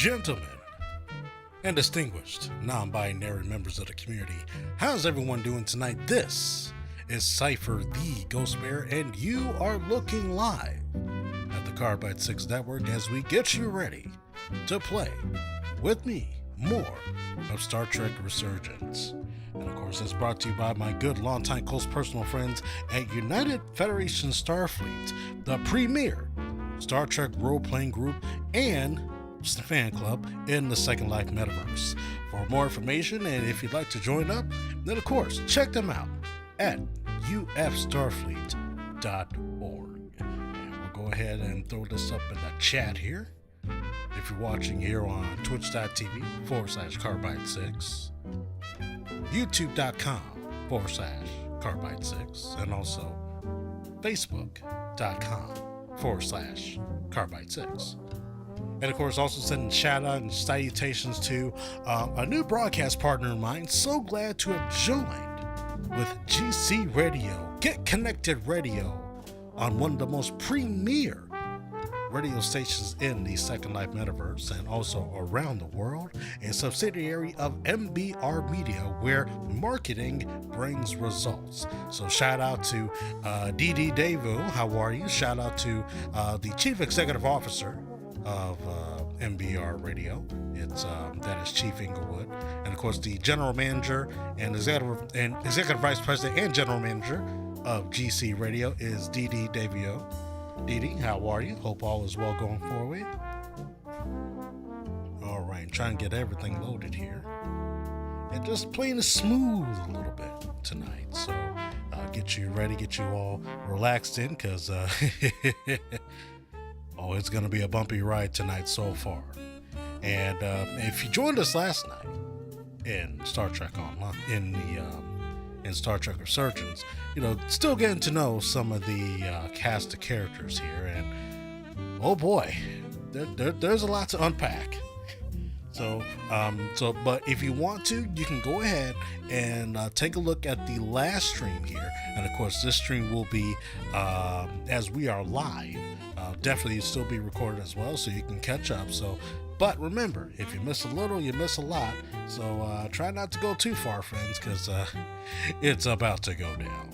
gentlemen, and distinguished non-binary members of the community, how's everyone doing tonight? This is Cypher the Ghost Bear, and you are looking live at the Carbide 6 Network as we get you ready to play with me more of Star Trek Resurgence. And of course, it's brought to you by my good, longtime, close personal friends at United Federation Starfleet, the premier Star Trek role-playing group and fan club in the Second Life metaverse. For more information, and if you'd like to join up, then of course, check them out at ufstarfleet.org. And we'll go ahead and throw this up in the chat here. If you're watching here on twitch.tv/Carbide6, youtube.com/Carbide6, and also facebook.com/Carbide6. And of course, also sending shout out and salutations to a new broadcast partner of mine. So glad to have joined with GC Radio, Get Connected Radio, on one of the most premier radio stations in the Second Life metaverse and also around the world, a subsidiary of MBR Media, where marketing brings results. So shout out to DD Devu, how are you? Shout out to the Chief Executive Officer of MBR Radio. It's that is Chief Inglewood, and of course the General Manager and Executive Vice President and General Manager of GC Radio is DD Devu. Didi, how are you? Hope all is well going forward. All right, trying to get everything loaded here. And just playing it smooth a little bit tonight. So get you ready, get you all relaxed in, because it's going to be a bumpy ride tonight so far. And if you joined us last night in Star Trek Online, in Star Trek Resurgence, still getting to know some of the cast of characters here, and oh boy, there's a lot to unpack. But if you want to, you can go ahead and take a look at the last stream here, and of course, this stream will be as we are live. Definitely still be recorded as well, so you can catch up. But remember, if you miss a little, you miss a lot. So try not to go too far, friends, because it's about to go down.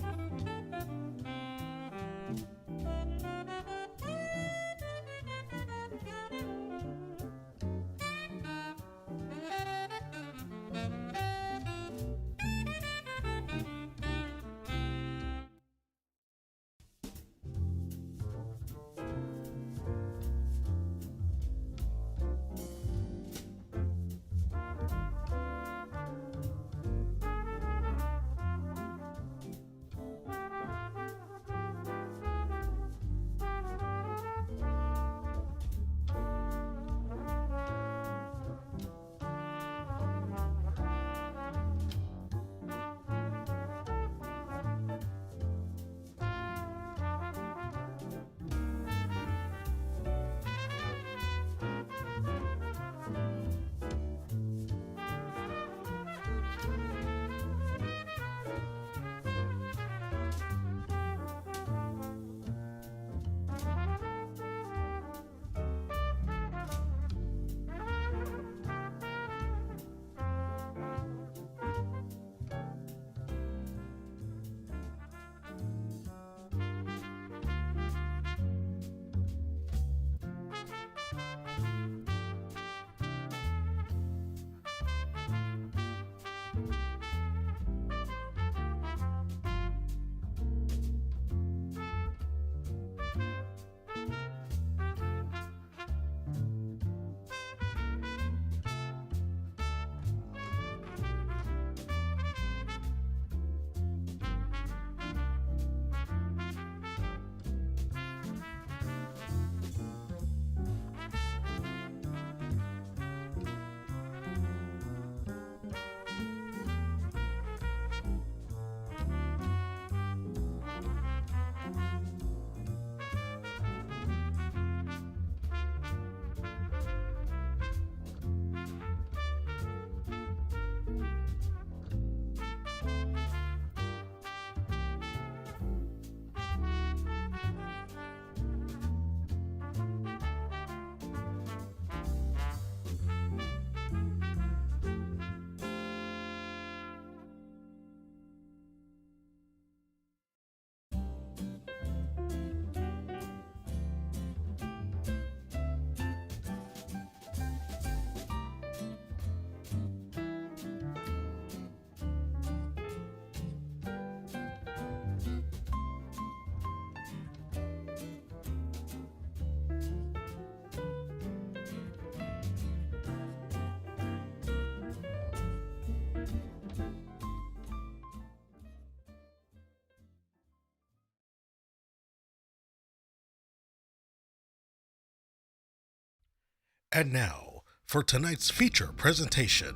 And now, for tonight's feature presentation,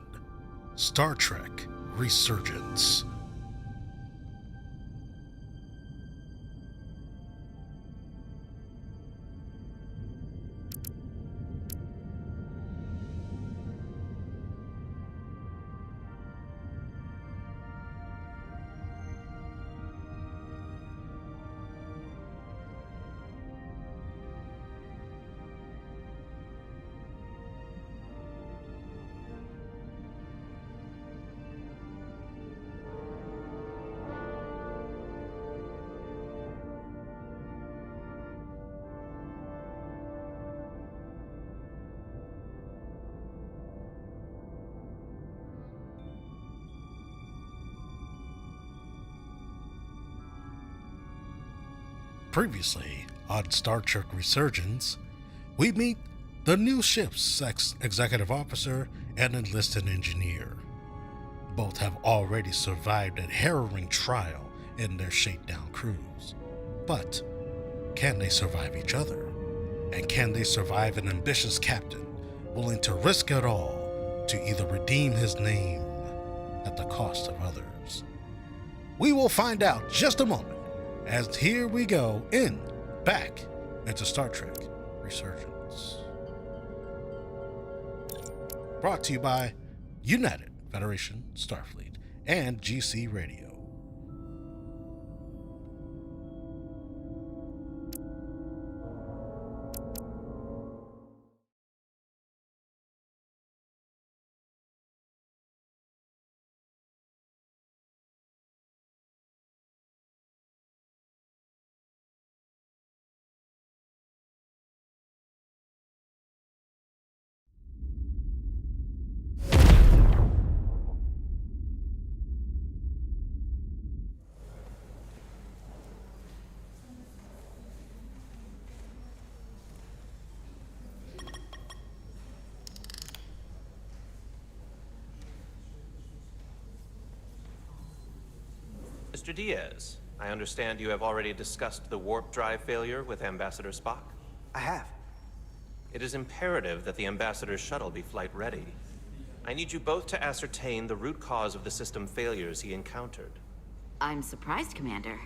Star Trek Resurgence. Previously on Star Trek Resurgence, we meet the new ship's executive officer and enlisted engineer. Both have already survived a harrowing trial in their shakedown cruise. But can they survive each other? And can they survive an ambitious captain willing to risk it all to either redeem his name at the cost of others? We will find out just a moment, as here we go back into Star Trek Resurgence. Brought to you by United Federation Starfleet and GC Radio. Mr. Diaz, I understand you have already discussed the warp drive failure with Ambassador Spock. I have. It is imperative that the Ambassador's shuttle be flight ready. I need you both to ascertain the root cause of the system failures he encountered. I'm surprised, Commander.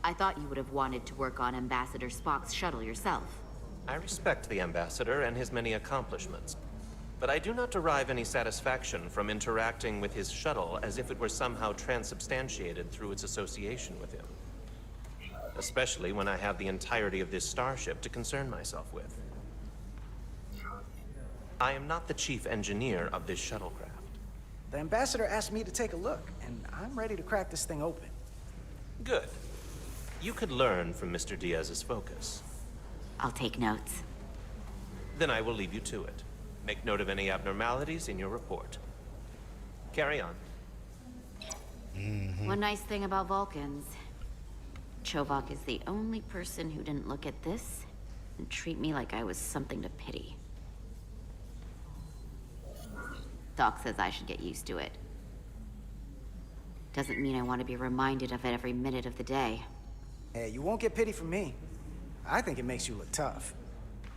I thought you would have wanted to work on Ambassador Spock's shuttle yourself. I respect the Ambassador and his many accomplishments, but I do not derive any satisfaction from interacting with his shuttle as if it were somehow transubstantiated through its association with him. Especially when I have the entirety of this starship to concern myself with. I am not the chief engineer of this shuttlecraft. The Ambassador asked me to take a look, and I'm ready to crack this thing open. Good. You could learn from Mr. Diaz's focus. I'll take notes. Then I will leave you to it. Make note of any abnormalities in your report. Carry on. One nice thing about Vulcans. Chovak is the only person who didn't look at this and treat me like I was something to pity. Doc says I should get used to it. Doesn't mean I want to be reminded of it every minute of the day. Hey, you won't get pity from me. I think it makes you look tough.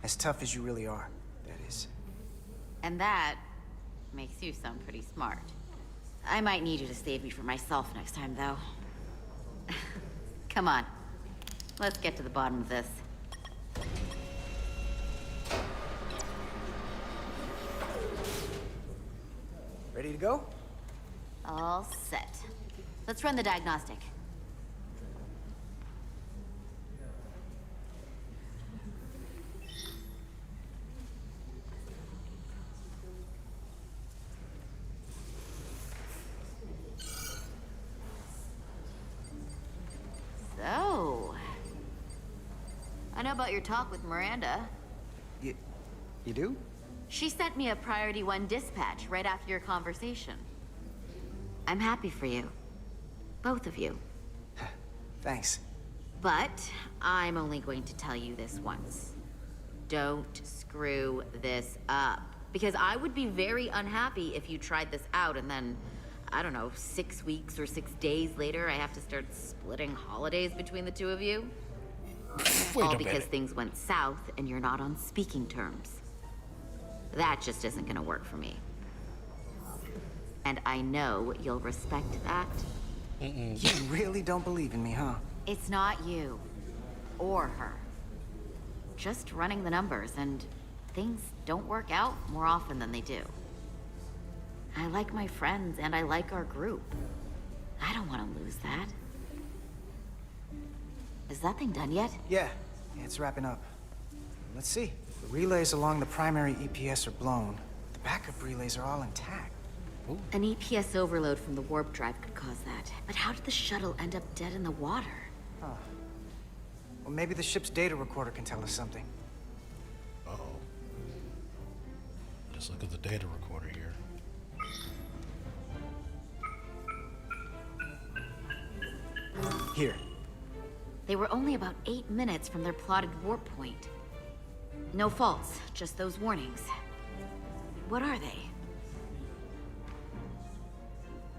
As tough as you really are, that is. And that makes you sound pretty smart. I might need you to save me from myself next time, though. Come on. Let's get to the bottom of this. Ready to go? All set. Let's run the diagnostic. So, I know about your talk with Miranda. You do? She sent me a Priority 1 dispatch right after your conversation. I'm happy for you. Both of you. Thanks. But I'm only going to tell you this once. Don't screw this up. Because I would be very unhappy if you tried this out and then, I don't know, 6 weeks or 6 days later, I have to start splitting holidays between the two of you. Wait All a because minute. things went south and you're not on speaking terms. That just isn't gonna work for me. And I know you'll respect that. You really don't believe in me, huh? It's not you. Or her. Just running the numbers, and things don't work out more often than they do. I like my friends, and I like our group. I don't want to lose that. Is that thing done yet? Yeah, it's wrapping up. Let's see. The relays along the primary EPS are blown. The backup relays are all intact. An EPS overload from the warp drive could cause that. But how did the shuttle end up dead in the water? Well, maybe the ship's data recorder can tell us something. Uh-oh. Just look at the data recorder here. Here. They were only about 8 minutes from their plotted warp point. No faults, just those warnings. What are they?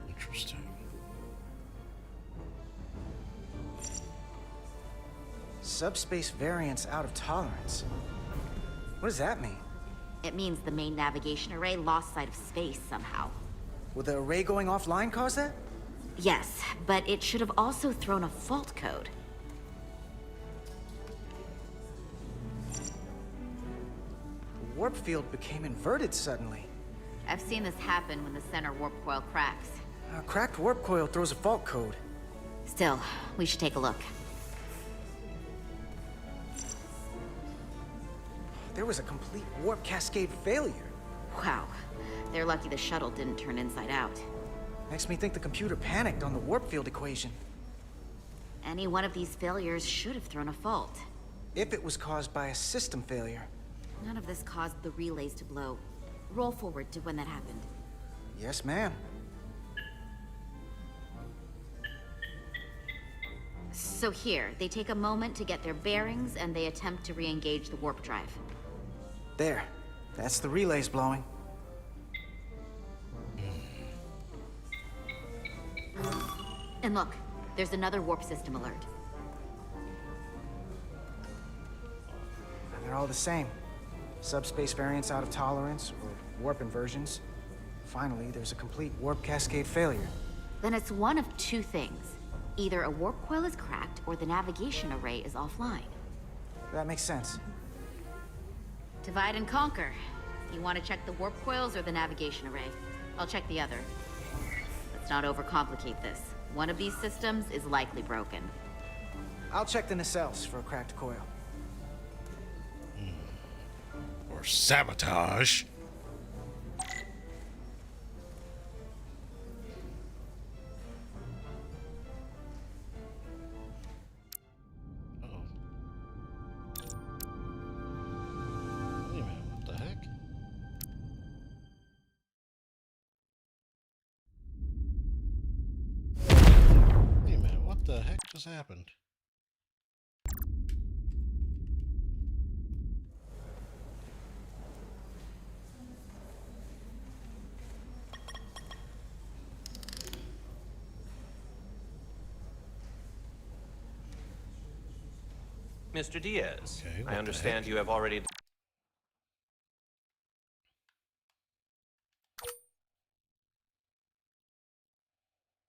Interesting. Subspace variance out of tolerance. What does that mean? It means the main navigation array lost sight of space somehow. Will the array going offline cause that? Yes, but it should have also thrown a fault code. The warp field became inverted suddenly. I've seen this happen when the center warp coil cracks. A cracked warp coil throws a fault code. Still, we should take a look. There was a complete warp cascade failure. Wow. They're lucky the shuttle didn't turn inside out. Makes me think the computer panicked on the warp field equation. Any one of these failures should have thrown a fault. If it was caused by a system failure. None of this caused the relays to blow. Roll forward to when that happened. Yes, ma'am. So here, they take a moment to get their bearings and they attempt to re-engage the warp drive. There. That's the relays blowing. And look, there's another warp system alert. And they're all the same. Subspace variance out of tolerance, or warp inversions. Finally, there's a complete warp cascade failure. Then it's one of two things. Either a warp coil is cracked or the navigation array is offline. That makes sense. Divide and conquer. You want to check the warp coils or the navigation array? I'll check the other. Let's not overcomplicate this. One of these systems is likely broken. I'll check the nacelles for a cracked coil. Or sabotage. Uh-oh. Wait a minute, what the heck? Wait a minute, what the heck just happened? Mr. Diaz, Okay, what I the understand heck? you have already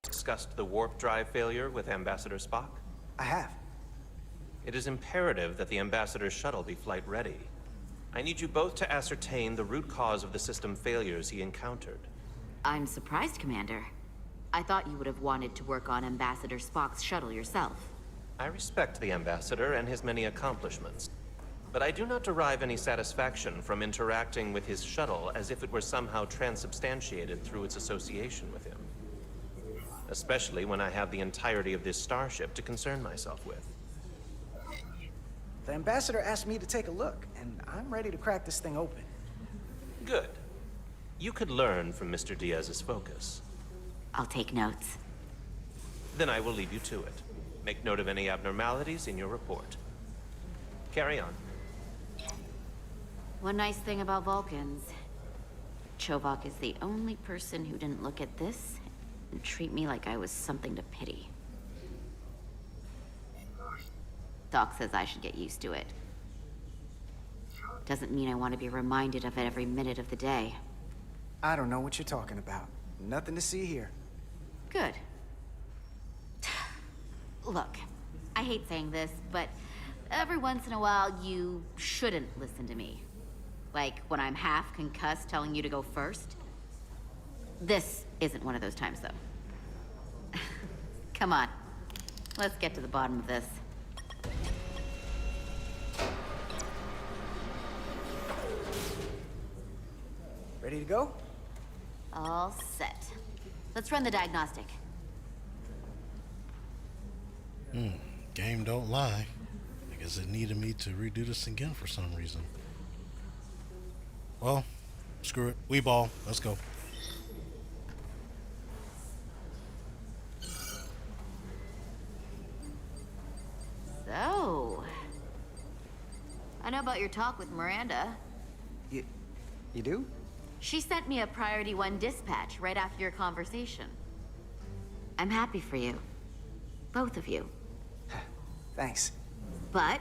discussed the warp drive failure with Ambassador Spock. I have. It is imperative that the Ambassador's shuttle be flight ready. I need you both to ascertain the root cause of the system failures he encountered. I'm surprised, Commander. I thought you would have wanted to work on Ambassador Spock's shuttle yourself. I respect the Ambassador and his many accomplishments, but I do not derive any satisfaction from interacting with his shuttle as if it were somehow transubstantiated through its association with him. Especially when I have the entirety of this starship to concern myself with. The ambassador asked me to take a look, and I'm ready to crack this thing open. Good. You could learn from Mr. Diaz's focus. I'll take notes. Then I will leave you to it. Make note of any abnormalities in your report. Carry on. One nice thing about Vulcans. Chovak is the only person who didn't look at this and treat me like I was something to pity. Doc says I should get used to it. Doesn't mean I want to be reminded of it every minute of the day. I don't know what you're talking about. Nothing to see here. Good. Look, I hate saying this, but every once in a while you shouldn't listen to me. Like when I'm half concussed telling you to go first. This isn't one of those times, though. Come on. Let's get to the bottom of this. Ready to go? All set. Let's run the diagnostic. Game don't lie. I guess it needed me to redo this again for some reason. Well, screw it. We ball. Let's go. So... I know about your talk with Miranda. You do? She sent me a Priority 1 dispatch right after your conversation. I'm happy for you. Both of you. Thanks. But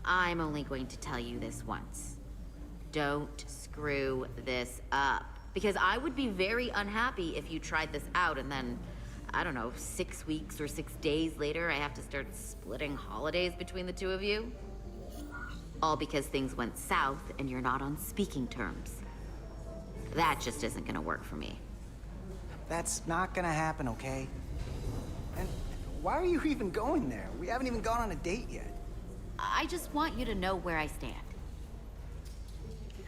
I'm only going to tell you this once. Don't screw this up. Because I would be very unhappy if you tried this out and then, I don't know, 6 weeks or 6 days later, I have to start splitting holidays between the two of you. All because things went south and you're not on speaking terms. That just isn't gonna work for me. That's not gonna happen, okay? And why are you even going there? We haven't even gone on a date yet. I just want you to know where I stand.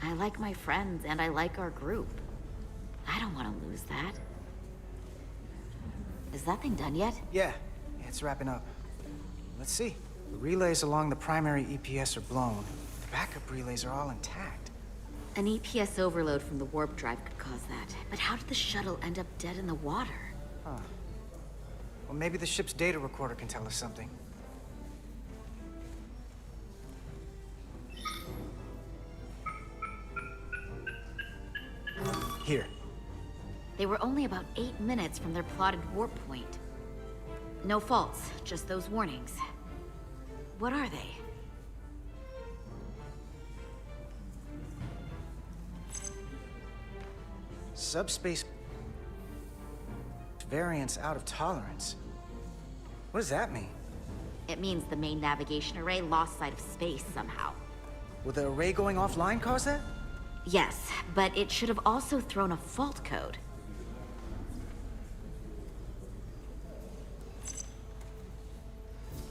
I like my friends and I like our group. I don't want to lose that. Is that thing done yet? Yeah, it's wrapping up. Let's see. The relays along the primary EPS are blown. The backup relays are all intact. An EPS overload from the warp drive could cause that. But how did the shuttle end up dead in the water? Huh. Well, maybe the ship's data recorder can tell us something. Here. They were only about 8 minutes from their plotted warp point. No faults, just those warnings. What are they? Subspace variance out of tolerance. What does that mean? It means the main navigation array lost sight of space somehow. Will the array going offline cause that? Yes, but it should have also thrown a fault code.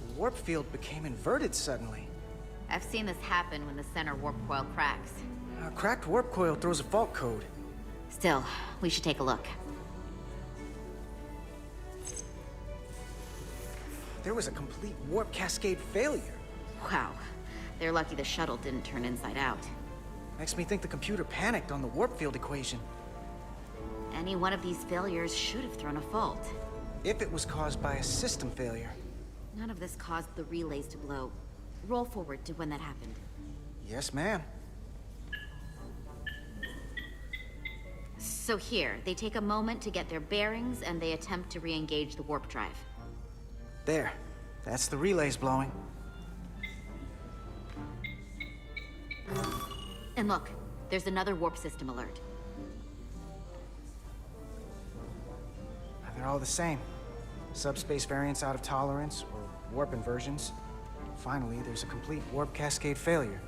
The warp field became inverted suddenly. I've seen this happen when the center warp coil cracks. A cracked warp coil throws a fault code. Still, we should take a look. There was a complete warp cascade failure. Wow. They're lucky the shuttle didn't turn inside out. Makes me think the computer panicked on the warp field equation. Any one of these failures should have thrown a fault. If it was caused by a system failure. None of this caused the relays to blow. Roll forward to when that happened. Yes, ma'am. So here, they take a moment to get their bearings and they attempt to re-engage the warp drive. There. That's the relays blowing. And look, there's another warp system alert. They're all the same. Subspace variance out of tolerance, or warp inversions. Finally, there's a complete warp cascade failure.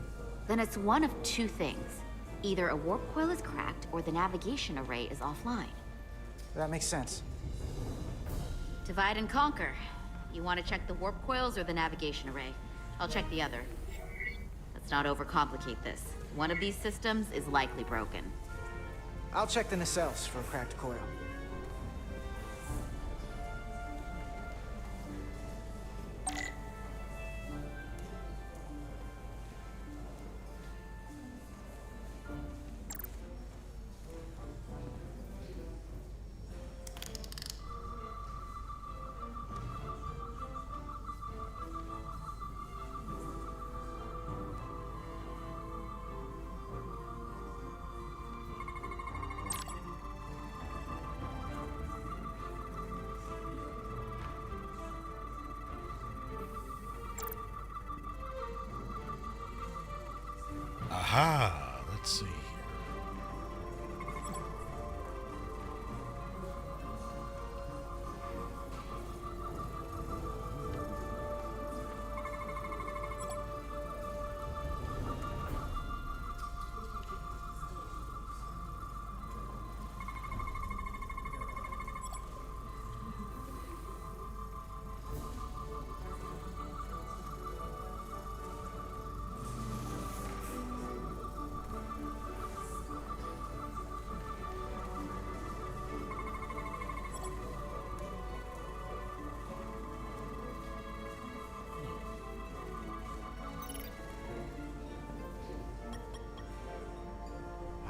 Then it's one of two things. Either a warp coil is cracked or the navigation array is offline. That makes sense. Divide and conquer. You want to check the warp coils or the navigation array? I'll check the other. Let's not overcomplicate this. One of these systems is likely broken. I'll check the nacelles for a cracked coil.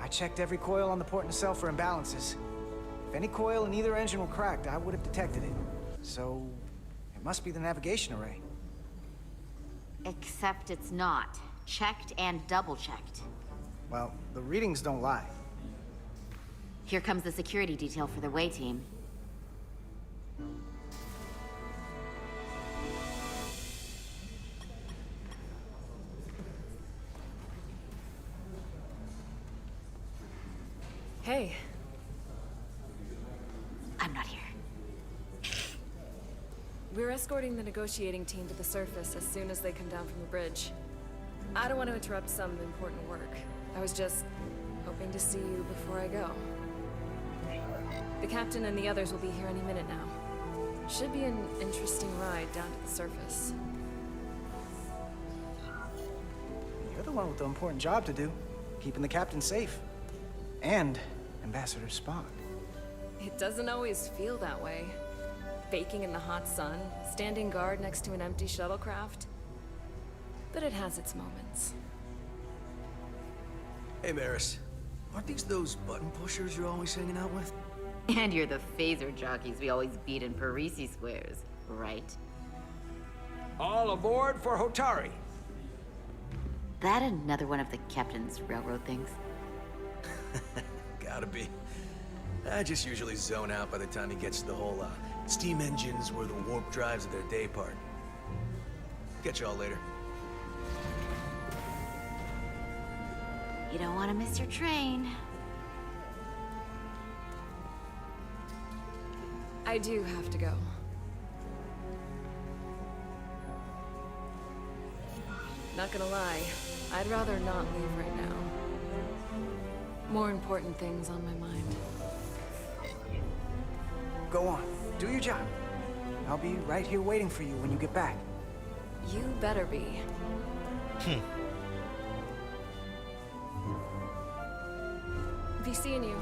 I checked every coil on the port nacelle for imbalances. If any coil in either engine were cracked, I would have detected it. So, it must be the navigation array. Except it's not. Checked and double-checked. Well, the readings don't lie. Here comes the security detail for the way team. Hey. I'm not here. We're escorting the negotiating team to the surface as soon as they come down from the bridge. I don't want to interrupt some important work. I was just hoping to see you before I go. The captain and the others will be here any minute now. Should be an interesting ride down to the surface. You're the one with the important job to do. Keeping the captain safe. And Ambassador Spock. It doesn't always feel that way. Baking in the hot sun, standing guard next to an empty shuttlecraft. But it has its moments. Hey, Maris. Aren't these those button pushers you're always hanging out with? And you're the phaser jockeys we always beat in Parisi squares, right? All aboard for Hotari. That another one of the captain's railroad things? Gotta be. I just usually zone out by the time he gets to the whole steam engines were the warp drives of their day part. Catch y'all later. You don't want to miss your train. I do have to go. Not gonna lie, I'd rather not leave right now. More important things on my mind. Go on, do your job. I'll be right here waiting for you when you get back. You better be. Be seeing you.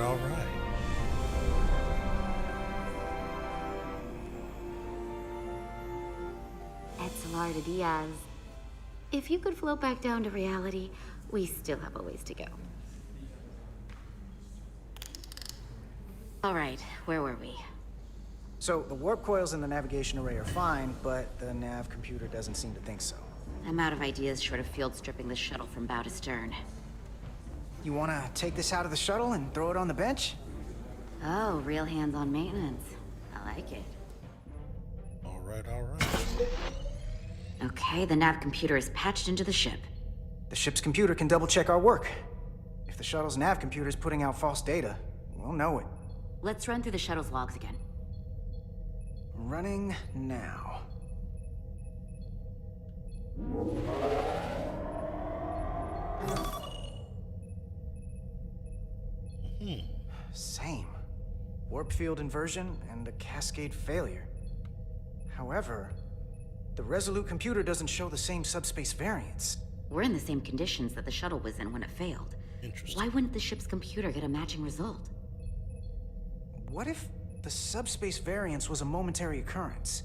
All right. Etzelarda Diaz. If you could float back down to reality, we still have a ways to go. All right, where were we? So, the warp coils in the navigation array are fine, but the nav computer doesn't seem to think so. I'm out of ideas short of field stripping the shuttle from bow to stern. You wanna take this out of the shuttle and throw it on the bench? Oh, real hands-on maintenance. I like it. All right, all right. Okay, the nav computer is patched into the ship. The ship's computer can double-check our work. If the shuttle's nav computer is putting out false data, we'll know it. Let's run through the shuttle's logs again. Running now. Same. Warp field inversion and a cascade failure. However, the Resolute computer doesn't show the same subspace variance. We're in the same conditions that the shuttle was in when it failed. Interesting. Why wouldn't the ship's computer get a matching result? What if the subspace variance was a momentary occurrence?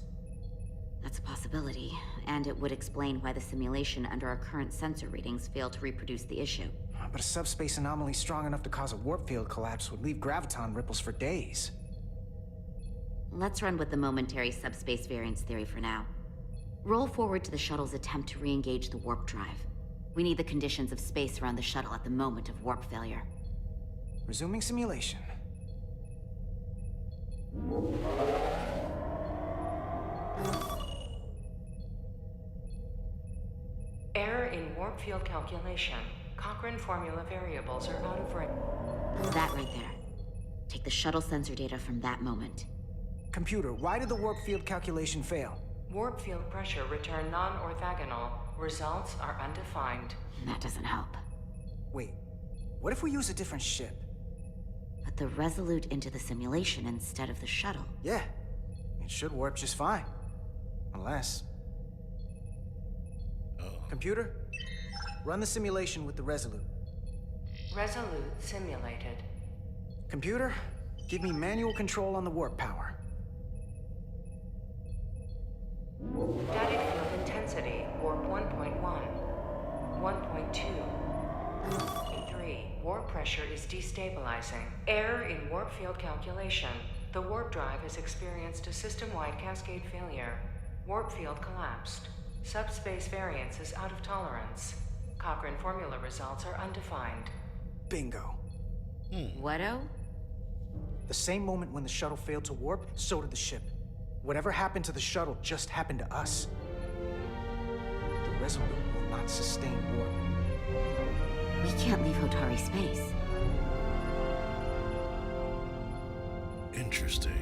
That's a possibility, and it would explain why the simulation under our current sensor readings failed to reproduce the issue. But a subspace anomaly strong enough to cause a warp field collapse would leave graviton ripples for days. Let's run with the momentary subspace variance theory for now. Roll forward to the shuttle's attempt to re-engage the warp drive. We need the conditions of space around the shuttle at the moment of warp failure. Resuming simulation. Error in warp field calculation. Cochrane formula variables are out of range. That right there. Take the shuttle sensor data from that moment. Computer, why did the warp field calculation fail? Warp field pressure returned non-orthogonal. Results are undefined. That doesn't help. Wait, what if we use a different ship? Put the Resolute into the simulation instead of the shuttle. Yeah, it should warp just fine. Unless... Computer, run the simulation with the Resolute. Resolute simulated. Computer, give me manual control on the warp power. Static field intensity 1.2. 3. Warp pressure is destabilizing. Error in warp field calculation. The warp drive has experienced a system-wide cascade failure. Warp field collapsed. Subspace variance is out of tolerance. Cochrane formula results are undefined. Bingo. Whatto? The same moment when the shuttle failed to warp, so did the ship. Whatever happened to the shuttle just happened to us. The Resolute will not sustain warp. We can't leave Hotari space. Interesting.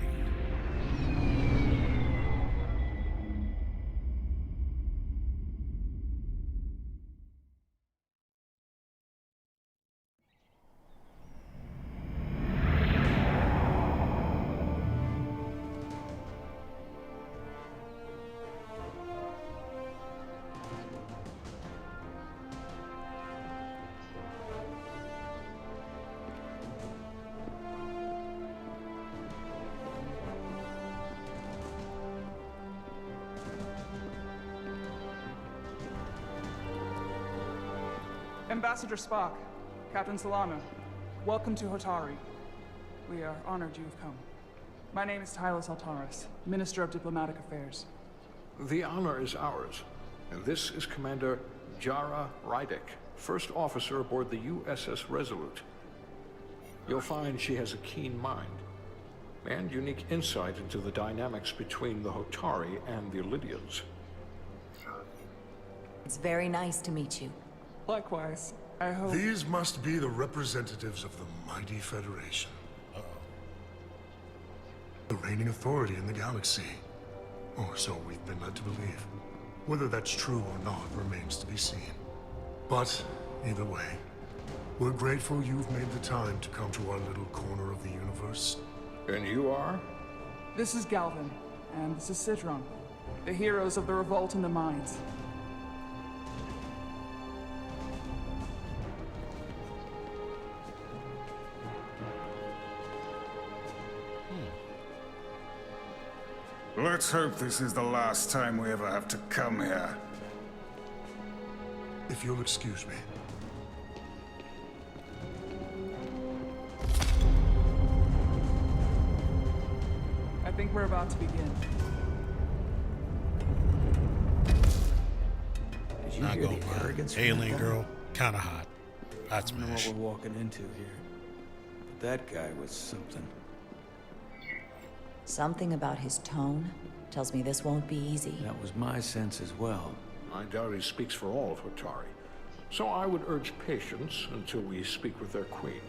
Ambassador Spock, Captain Solano, welcome to Hotari. We are honored you have come. My name is Tylos Altaris, Minister of Diplomatic Affairs. The honor is ours, and this is Commander Jara Rydick, first officer aboard the USS Resolute. You'll find she has a keen mind, and unique insight into the dynamics between the Hotari and the Illydians. It's very nice to meet you. Likewise, I hope... These must be the representatives of the mighty Federation. The reigning authority in the galaxy. Or so we've been led to believe. Whether that's true or not remains to be seen. But, either way, we're grateful you've made the time to come to our little corner of the universe. And you are? This is Galvin, and this is Citron, the heroes of the revolt in the mines. Let's hope this is the last time we ever have to come here. If you'll excuse me. I think we're about to begin. Did you Not hear gonna the lie. arrogance from Alien that guy? girl, kinda hot. I'd I don't know smash. what we're walking into here. But that guy was something. Something about his tone tells me this won't be easy. That was my sense as well. I doubt he speaks for all of Hotari, so I would urge patience until we speak with their queen.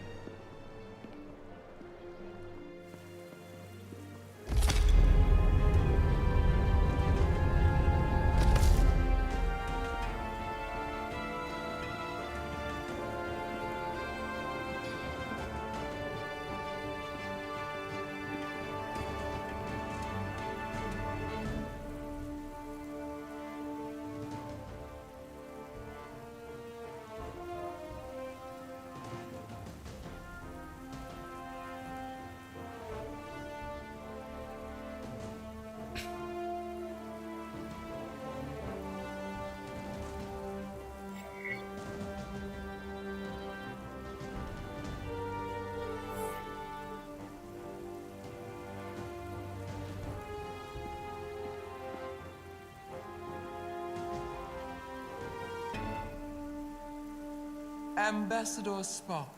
Ambassador Spock,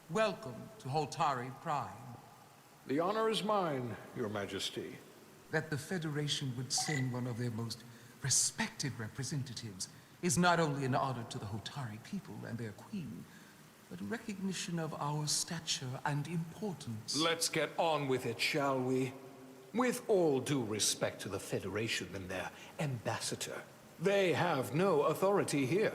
welcome to Hotari Prime. The honor is mine, Your Majesty. That the Federation would send one of their most respected representatives is not only an honor to the Hotari people and their queen, but a recognition of our stature and importance. Let's get on with it, shall we? With all due respect to the Federation and their ambassador, they have no authority here.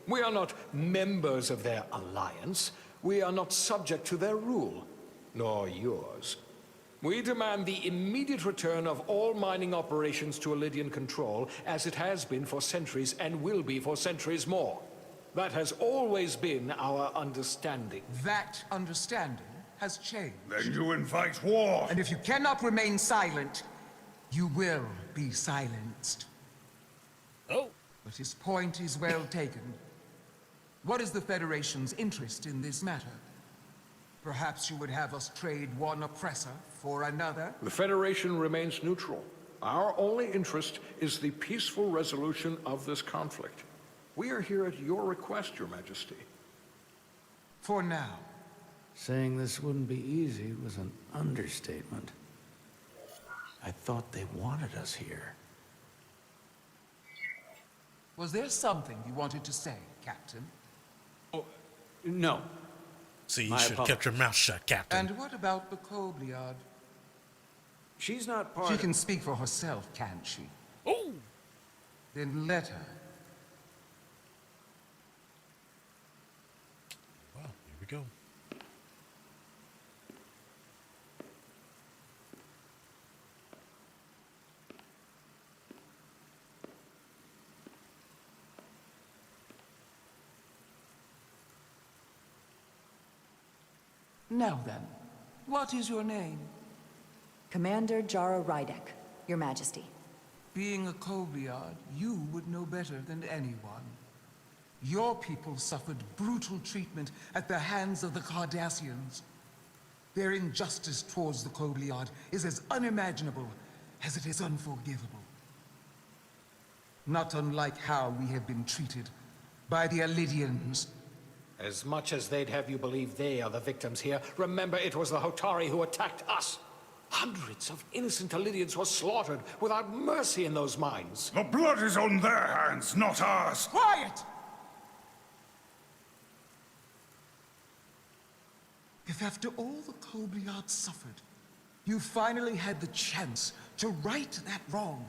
We are not members of their alliance. We are not subject to their rule, nor yours. We demand the immediate return of all mining operations to Illydian control, as it has been for centuries and will be for centuries more. That has always been our understanding. That understanding has changed. Then you invite war! And if you cannot remain silent, you will be silenced. Oh. But his point is well taken. What is the Federation's interest in this matter? Perhaps you would have us trade one oppressor for another? The Federation remains neutral. Our only interest is the peaceful resolution of this conflict. We are here at your request, Your Majesty. For now. Saying this wouldn't be easy was an understatement. I thought they wanted us here. Was there something you wanted to say, Captain? Oh, no. See, you should have kept your mouth shut, Captain. And what about the Kobliad? She's not part She can speak for herself, can't she? Oh! Then let her. Well, here we go. Now then, what is your name? Commander Jara Rydek, Your Majesty. Being a Kobliad, you would know better than anyone. Your people suffered brutal treatment at the hands of the Cardassians. Their injustice towards the Kobliad is as unimaginable as it is unforgivable. Not unlike how we have been treated by the Elidians. As much as they'd have you believe they are the victims here, remember it was the Hotari who attacked us. Hundreds of innocent Elidians were slaughtered without mercy in those mines. The blood is on their hands, not ours. Quiet! If after all the Kobliad suffered, you finally had the chance to right that wrong,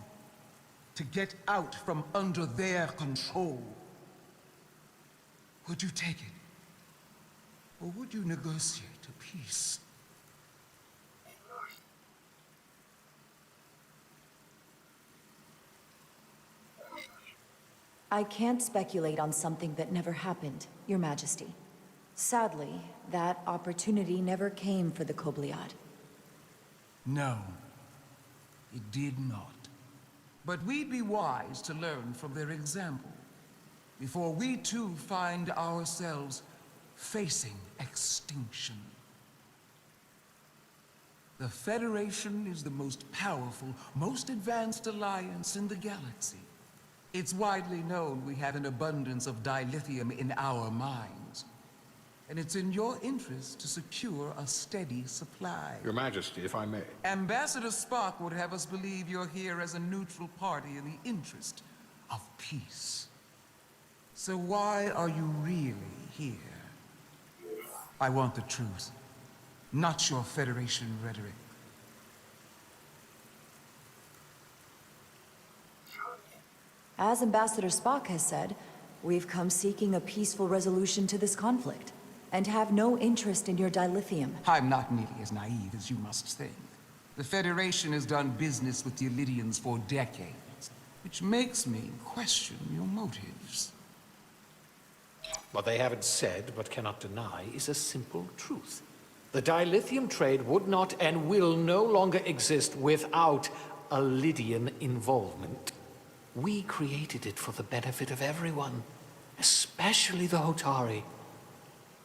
to get out from under their control, would you take it? Or would you negotiate a peace? I can't speculate on something that never happened, Your Majesty. Sadly, that opportunity never came for the Kobliad. No, it did not. But we'd be wise to learn from their example, before we too find ourselves facing extinction. The Federation is the most powerful, most advanced alliance in the galaxy. It's widely known we have an abundance of dilithium in our mines. And it's in your interest to secure a steady supply. Your Majesty, if I may. Ambassador Spock would have us believe you're here as a neutral party in the interest of peace. So why are you really here? I want the truth, not your Federation rhetoric. As Ambassador Spock has said, we've come seeking a peaceful resolution to this conflict, and have no interest in your dilithium. I'm not nearly as naive as you must think. The Federation has done business with the Elidians for decades, which makes me question your motives. What they haven't said, but cannot deny, is a simple truth. The dilithium trade would not and will no longer exist without Elidian involvement. We created it for the benefit of everyone, especially the Hotari.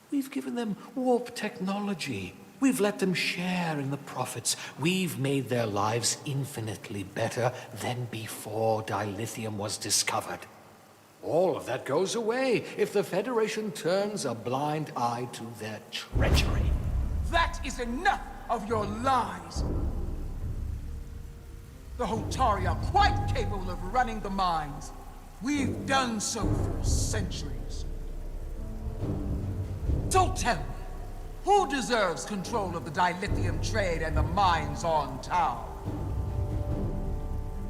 We've given them warp technology. We've let them share in the profits. We've made their lives infinitely better than before dilithium was discovered. All of that goes away if the Federation turns a blind eye to their treachery. That is enough of your lies! The Hotari are quite capable of running the mines. We've done so for centuries. So tell me, who deserves control of the dilithium trade and the mines on Tau?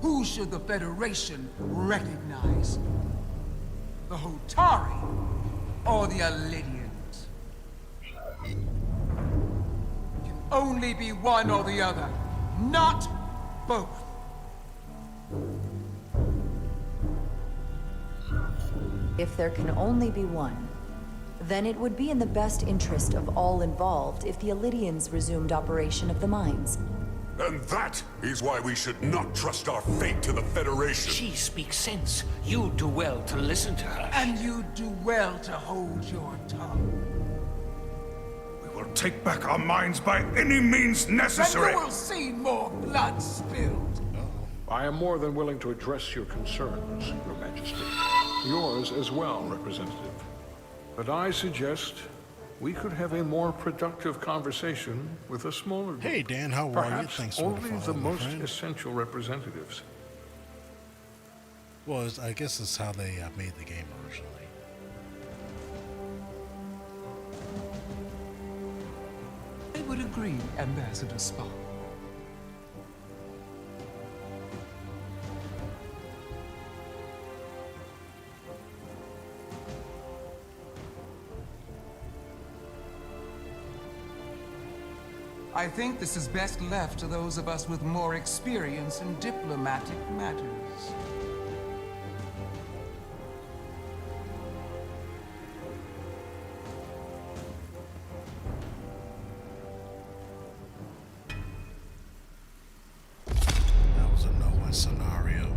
Who should the Federation recognize? The Hotari or the Elidians? It can only be one or the other, not both. If there can only be one, then it would be in the best interest of all involved if the Elidians resumed operation of the mines. And that is why we should not trust our fate to the Federation. She speaks sense. You do well to listen to her. And you do well to hold your tongue. We will take back our minds by any means necessary. And you will see more blood spilled. I am more than willing to address your concerns, Your Majesty. Yours as well, Representative. But I suggest we could have a more productive conversation with a smaller group. Hey Dan, how are you? Perhaps Thanks for only the following, my most friend. essential representatives. Well, I guess it's how they made the game originally. I would agree, Ambassador Spock. I think this is best left to those of us with more experience in diplomatic matters. That was a no-win scenario.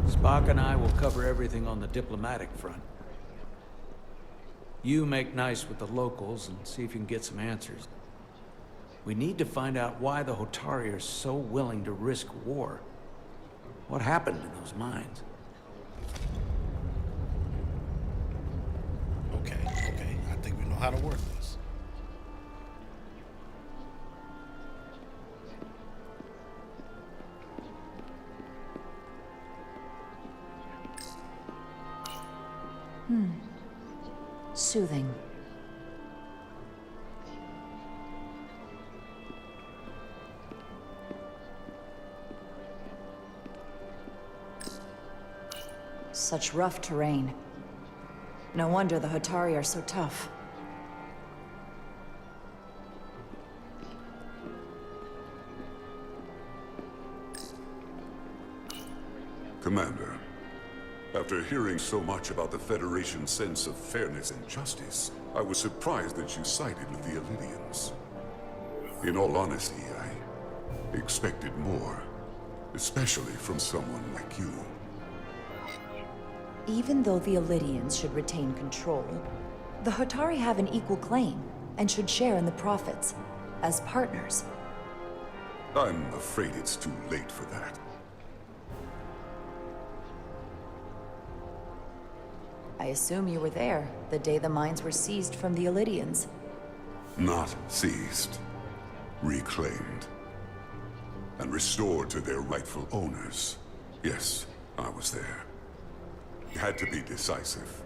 Spock and I will cover everything on the diplomatic front. You make nice with the locals and see if you can get some answers. We need to find out why the Hotari are so willing to risk war. What happened in those mines? Okay. I think we know how to work this. Soothing. Such rough terrain. No wonder the Hotari are so tough. Commander, after hearing so much about the Federation's sense of fairness and justice, I was surprised that you sided with the Illyrians. In all honesty, I expected more, especially from someone like you. Even though the Illyrians should retain control, the Hotari have an equal claim and should share in the profits, as partners. I'm afraid it's too late for that. I assume you were there the day the mines were seized from the Illyrians. Not seized. Reclaimed. And restored to their rightful owners. Yes, I was there. It had to be decisive.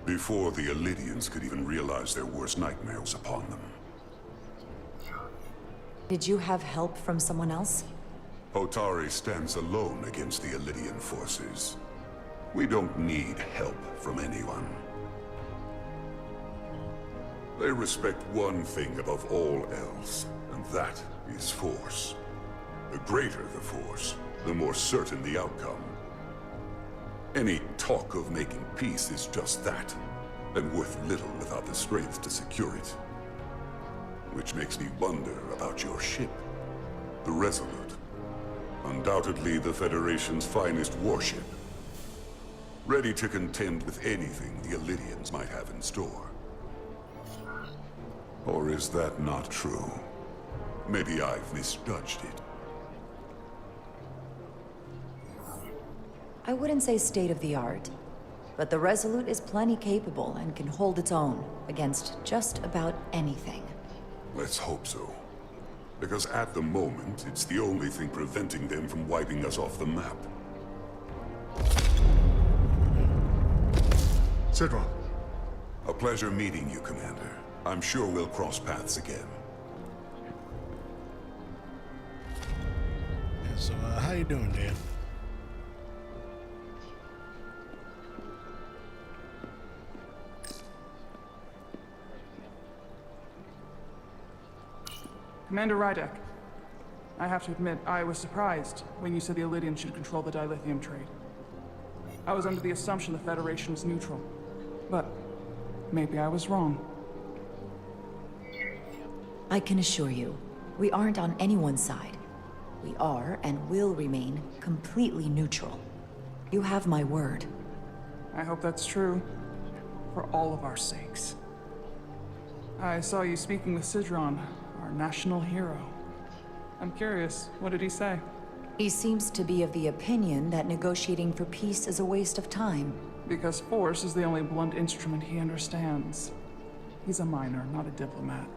Before the Illyrians could even realize their worst nightmare was upon them. Did you have help from someone else? Hotari stands alone against the Illyrian forces. We don't need help from anyone. They respect one thing above all else, and that is force. The greater the force, the more certain the outcome. Any talk of making peace is just that, and worth little without the strength to secure it. Which makes me wonder about your ship, the Resolute. Undoubtedly the Federation's finest warship. Ready to contend with anything the Illyrians might have in store. Or is that not true? Maybe I've misjudged it. I wouldn't say state-of-the-art, but the Resolute is plenty capable and can hold its own against just about anything. Let's hope so. Because at the moment, it's the only thing preventing them from wiping us off the map. Sidron. A pleasure meeting you, Commander. I'm sure we'll cross paths again. Yeah, so, how you doing, Dan? Commander Rydek, I have to admit, I was surprised when you said the Illyrians should control the dilithium trade. I was under the assumption the Federation was neutral, but maybe I was wrong. I can assure you, we aren't on anyone's side. We are and will remain completely neutral. You have my word. I hope that's true. For all of our sakes. I saw you speaking with Sidron, our national hero. I'm curious, what did he say? He seems to be of the opinion that negotiating for peace is a waste of time. Because force is the only blunt instrument he understands. He's a miner, not a diplomat.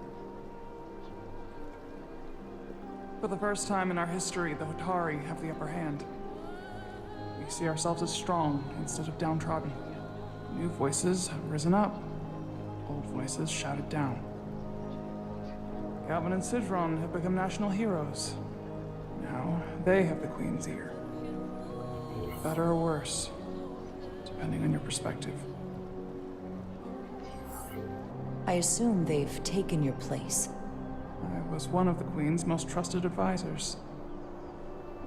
For the first time in our history, the Hotari have the upper hand. We see ourselves as strong instead of downtrodden. New voices have risen up. Old voices shouted down. Galvin and Sidron have become national heroes. Now they have the Queen's ear. Better or worse, depending on your perspective. I assume they've taken your place. I was one of the Queen's most trusted advisors.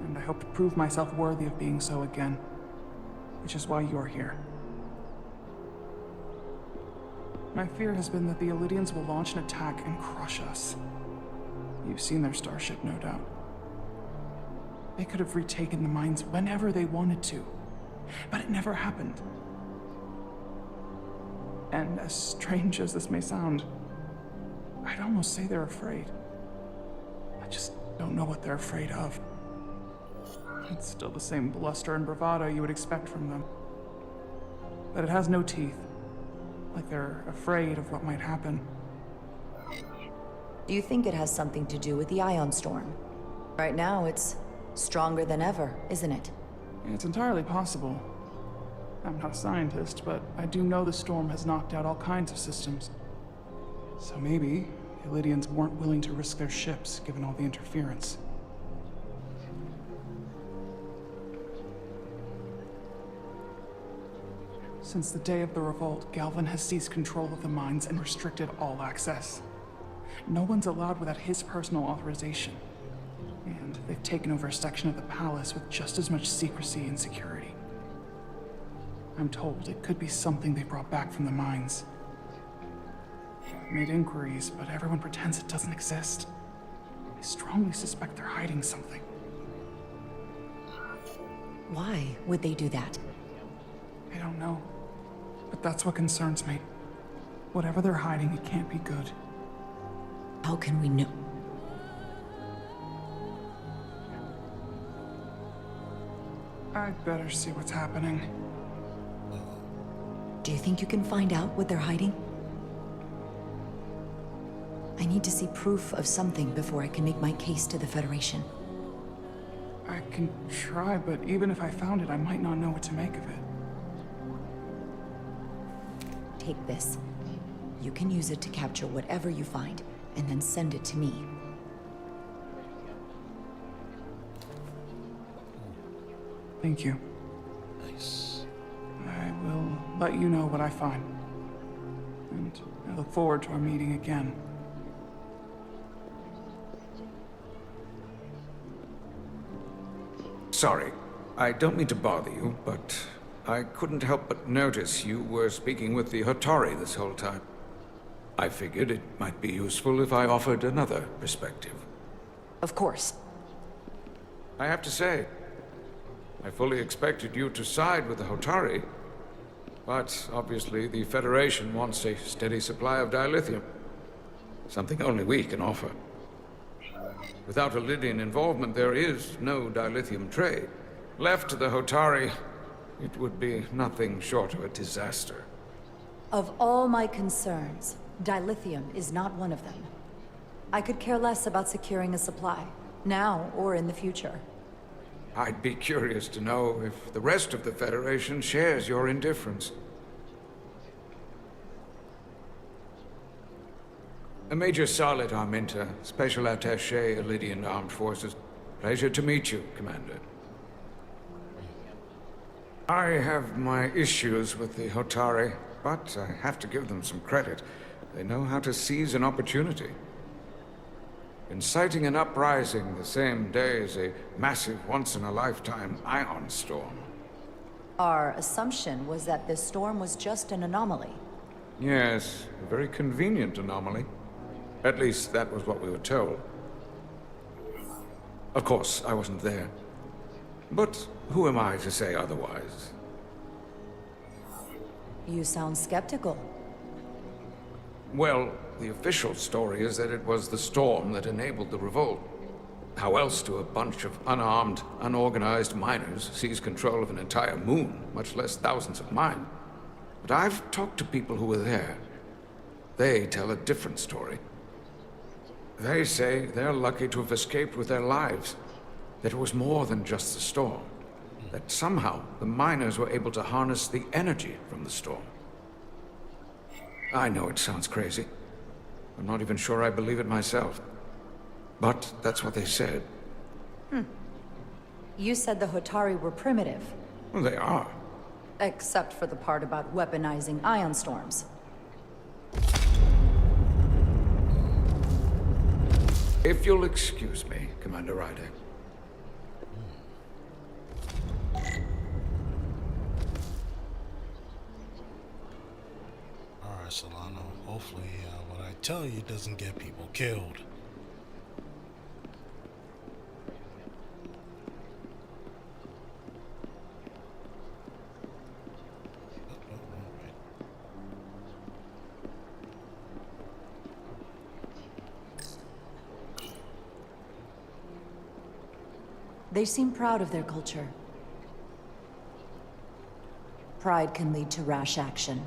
And I hope to prove myself worthy of being so again. Which is why you're here. My fear has been that the Illidians will launch an attack and crush us. You've seen their starship, no doubt. They could have retaken the mines whenever they wanted to, but it never happened. And as strange as this may sound, I'd almost say they're afraid. I just don't know what they're afraid of. It's still the same bluster and bravado you would expect from them. But it has no teeth. Like they're afraid of what might happen. Do you think it has something to do with the ion storm? Right now, it's stronger than ever, isn't it? It's entirely possible. I'm not a scientist, but I do know the storm has knocked out all kinds of systems. So maybe the Illidians weren't willing to risk their ships, given all the interference. Since the day of the revolt, Galvin has seized control of the mines and restricted all access. No one's allowed without his personal authorization. And they've taken over a section of the palace with just as much secrecy and security. I'm told it could be something they brought back from the mines. I've made inquiries, but everyone pretends it doesn't exist. I strongly suspect they're hiding something. Why would they do that? I don't know. But that's what concerns me. Whatever they're hiding, it can't be good. How can we know? I'd better see what's happening. Do you think you can find out what they're hiding? I need to see proof of something before I can make my case to the Federation. I can try, but even if I found it, I might not know what to make of it. Take this. You can use it to capture whatever you find, and then send it to me. Thank you. Nice. I will let you know what I find. And I look forward to our meeting again. Sorry, I don't mean to bother you, but I couldn't help but notice you were speaking with the Hotari this whole time. I figured it might be useful if I offered another perspective. Of course. I have to say, I fully expected you to side with the Hotari, but obviously the Federation wants a steady supply of dilithium. Something only we can offer. Without Illidian involvement, there is no dilithium trade. Left to the Hotari, it would be nothing short of a disaster. Of all my concerns, dilithium is not one of them. I could care less about securing a supply, now or in the future. I'd be curious to know if the rest of the Federation shares your indifference. Major Salit Arminta, Special Attaché, Illidian Armed Forces. Pleasure to meet you, Commander. I have my issues with the Hotari, but I have to give them some credit. They know how to seize an opportunity. Inciting an uprising the same day as a massive, once-in-a-lifetime ion storm. Our assumption was that this storm was just an anomaly. Yes, a very convenient anomaly. At least, that was what we were told. Of course, I wasn't there. But who am I to say otherwise? You sound skeptical. Well, the official story is that it was the storm that enabled the revolt. How else do a bunch of unarmed, unorganized miners seize control of an entire moon, much less thousands of mine? But I've talked to people who were there. They tell a different story. They say they're lucky to have escaped with their lives, that it was more than just the storm, that somehow the miners were able to harness the energy from the storm. I know it sounds crazy. I'm not even sure I believe it myself. But that's what they said. You said the Hotari were primitive. Well, they are. Except for the part about weaponizing ion storms. If you'll excuse me, Commander Ryder. Alright, Solano. Hopefully, what I tell you doesn't get people killed. They seem proud of their culture. Pride can lead to rash action.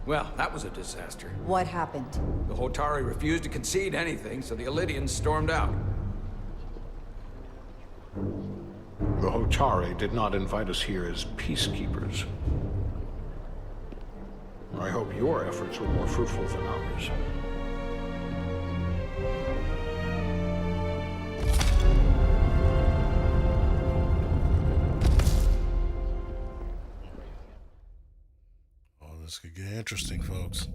Well, that was a disaster. What happened? The Hotari refused to concede anything, so the Elydians stormed out. The Hotari did not invite us here as peacekeepers. I hope your efforts were more fruitful than ours. This could get interesting, folks.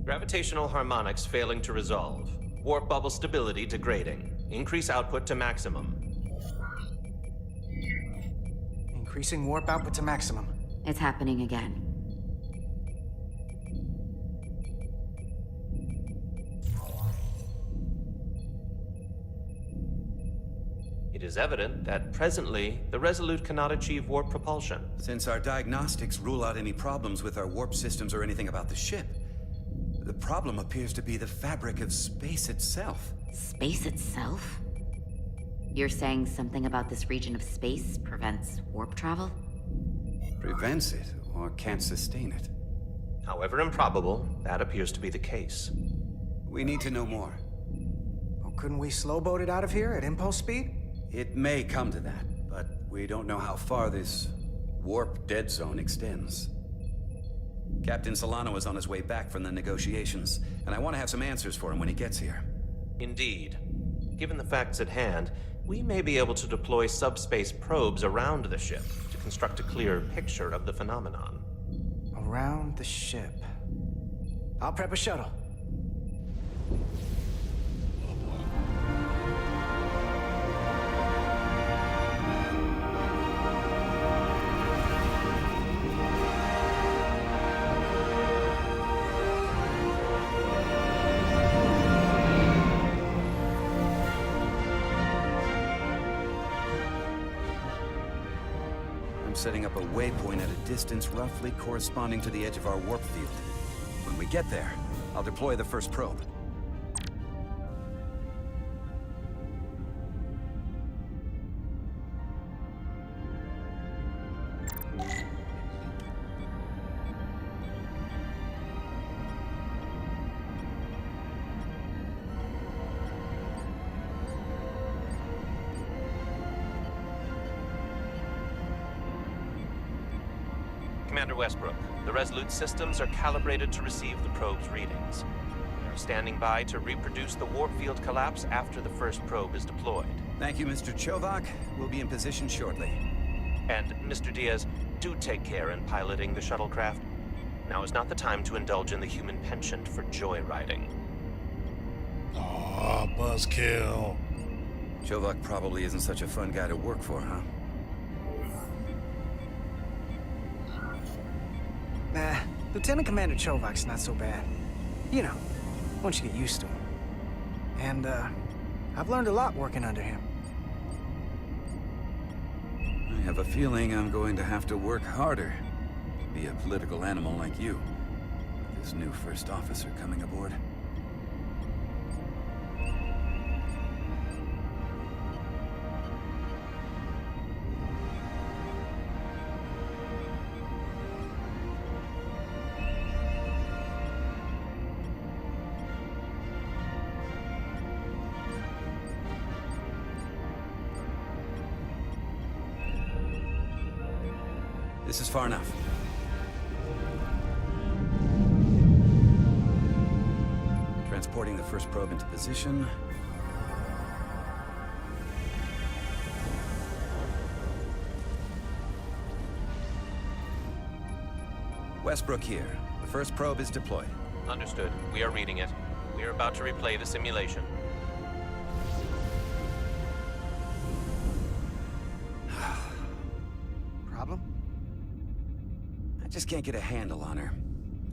Gravitational harmonics failing to resolve. Warp bubble stability degrading. Increase output to maximum. Increasing warp output to maximum. It's happening again. It is evident that presently, the Resolute cannot achieve warp propulsion. Since our diagnostics rule out any problems with our warp systems or anything about the ship, the problem appears to be the fabric of space itself. Space itself? You're saying something about this region of space prevents warp travel? Prevents it, or can't sustain it. However improbable, that appears to be the case. We need to know more. Well, couldn't we slow-boat it out of here at impulse speed? It may come to that, but we don't know how far this warp dead zone extends. Captain Solano is on his way back from the negotiations, and I want to have some answers for him when he gets here. Indeed. Given the facts at hand, we may be able to deploy subspace probes around the ship to construct a clear picture of the phenomenon. Around the ship. I'll prep a shuttle. Setting up a waypoint at a distance roughly corresponding to the edge of our warp field. When we get there, I'll deploy the first probe. Commander Westbrook, the Resolute's systems are calibrated to receive the probe's readings. We are standing by to reproduce the warp field collapse after the first probe is deployed. Thank you, Mr. Chovak. We'll be in position shortly. And, Mr. Diaz, do take care in piloting the shuttlecraft. Now is not the time to indulge in the human penchant for joyriding. Aw, buzzkill. Chovak probably isn't such a fun guy to work for, huh? Nah, Lieutenant Commander Chovak's not so bad. You know, once you get used to him. And, I've learned a lot working under him. I have a feeling I'm going to have to work harder to be a political animal like you. With this new first officer coming aboard. This is far enough. Transporting the first probe into position. Westbrook here. The first probe is deployed. Understood. We are reading it. We are about to replay the simulation. Problem? I just can't get a handle on her.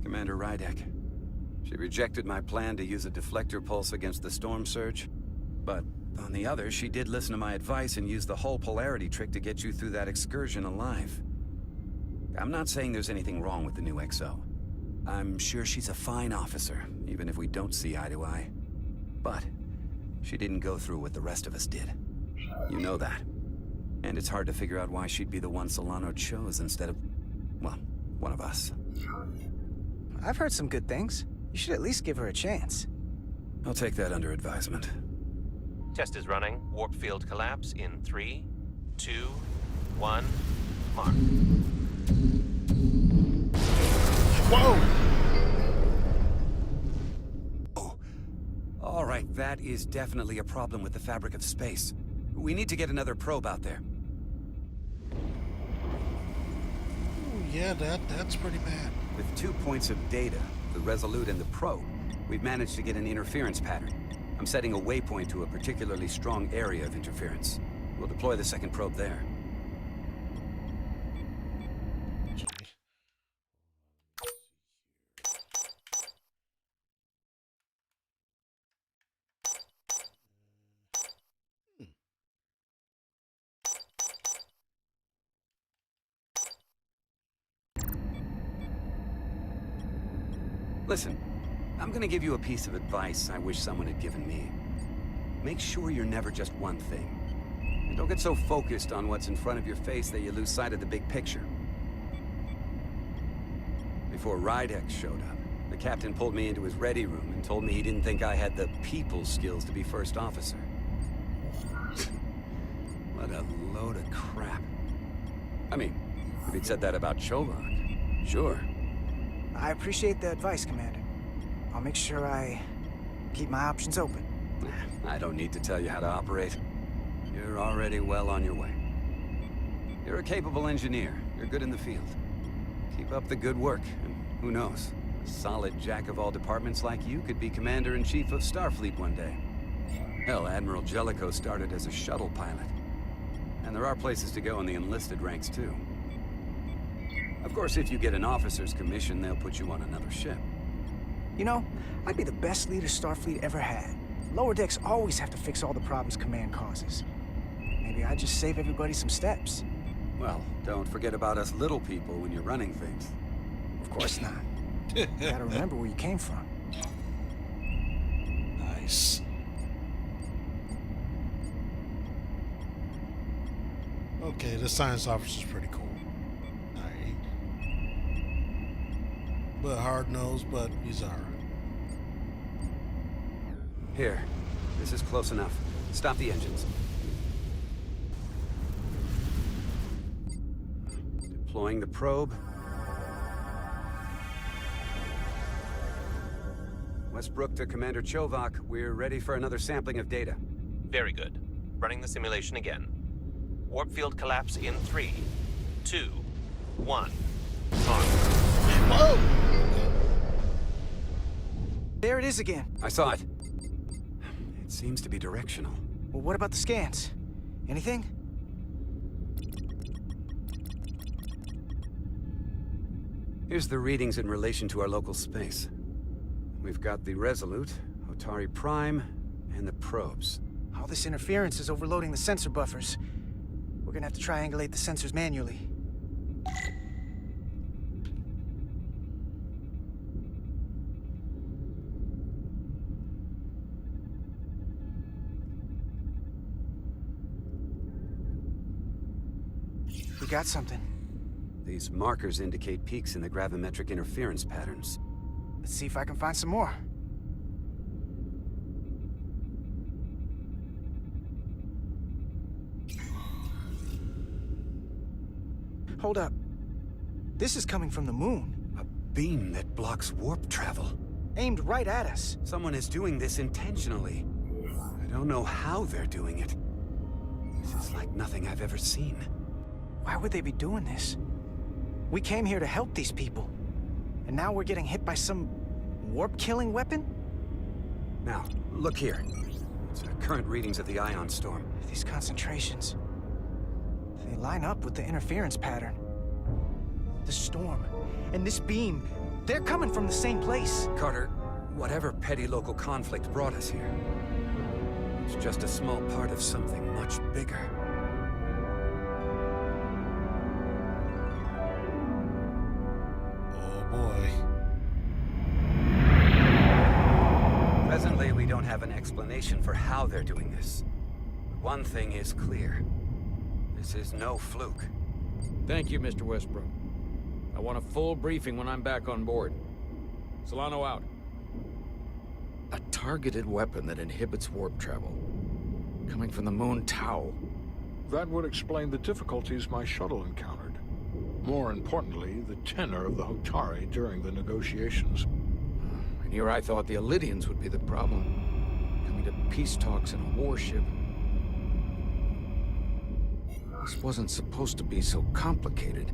Commander Rydek. She rejected my plan to use a deflector pulse against the storm surge. But on the other, she did listen to my advice and used the whole polarity trick to get you through that excursion alive. I'm not saying there's anything wrong with the new XO. I'm sure she's a fine officer, even if we don't see eye to eye. But she didn't go through what the rest of us did. You know that. And it's hard to figure out why she'd be the one Solano chose instead of, well, one of us. I've heard some good things. You should at least give her a chance. I'll take that under advisement. Test is running. Warp field collapse in 3, 2, 1, mark. Whoa! Oh. All right, that is definitely a problem with the fabric of space. We need to get another probe out there. Yeah, that's pretty bad. With 2 points of data, the Resolute and the probe, we've managed to get an interference pattern. I'm setting a waypoint to a particularly strong area of interference. We'll deploy the second probe there. Listen, I'm gonna give you a piece of advice I wish someone had given me. Make sure you're never just one thing. And don't get so focused on what's in front of your face that you lose sight of the big picture. Before Rydek showed up, the captain pulled me into his ready room and told me he didn't think I had the people skills to be first officer. What a load of crap. I mean, if he'd said that about Chovak, sure. I appreciate the advice, Commander. I'll make sure I keep my options open. I don't need to tell you how to operate. You're already well on your way. You're a capable engineer. You're good in the field. Keep up the good work, and who knows? A solid jack of all departments like you could be Commander-in-Chief of Starfleet one day. Hell, Admiral Jellicoe started as a shuttle pilot. And there are places to go in the enlisted ranks, too. Of course, if you get an officer's commission, they'll put you on another ship. You know, I'd be the best leader Starfleet ever had. Lower decks always have to fix all the problems Command causes. Maybe I'd just save everybody some steps. Well, don't forget about us little people when you're running things. Of course not. You gotta remember where you came from. Nice. Okay, this science officer's pretty cool. Alright. But hard-nosed, but he's alright. Here. This is close enough. Stop the engines. Deploying the probe. Westbrook to Commander Chovak. We're ready for another sampling of data. Very good. Running the simulation again. Warp field collapse in 3, 2, 1. On. Whoa! There it is again. I saw it. It seems to be directional. Well, what about the scans? Anything? Here's the readings in relation to our local space. We've got the Resolute, Otari Prime, and the probes. All this interference is overloading the sensor buffers. We're gonna have to triangulate the sensors manually. We got something. These markers indicate peaks in the gravimetric interference patterns. Let's see if I can find some more. Hold up. This is coming from the moon. A beam that blocks warp travel. Aimed right at us. Someone is doing this intentionally. I don't know how they're doing it. This is like nothing I've ever seen. Why would they be doing this? We came here to help these people. And now we're getting hit by some warp-killing weapon? Now, look here. It's current readings of the ion storm. These concentrations... they line up with the interference pattern. The storm and this beam, they're coming from the same place. Carter, whatever petty local conflict brought us here, it's just a small part of something much bigger. Oh boy. Presently, we don't have an explanation for how they're doing this. But one thing is clear. This is no fluke. Thank you, Mr. Westbrook. I want a full briefing when I'm back on board. Solano out. A targeted weapon that inhibits warp travel. Coming from the moon Tau. That would explain the difficulties my shuttle encountered. More importantly, the tenor of the Hotari during the negotiations. And here I thought the Elydians would be the problem. Coming to peace talks in a warship. This wasn't supposed to be so complicated.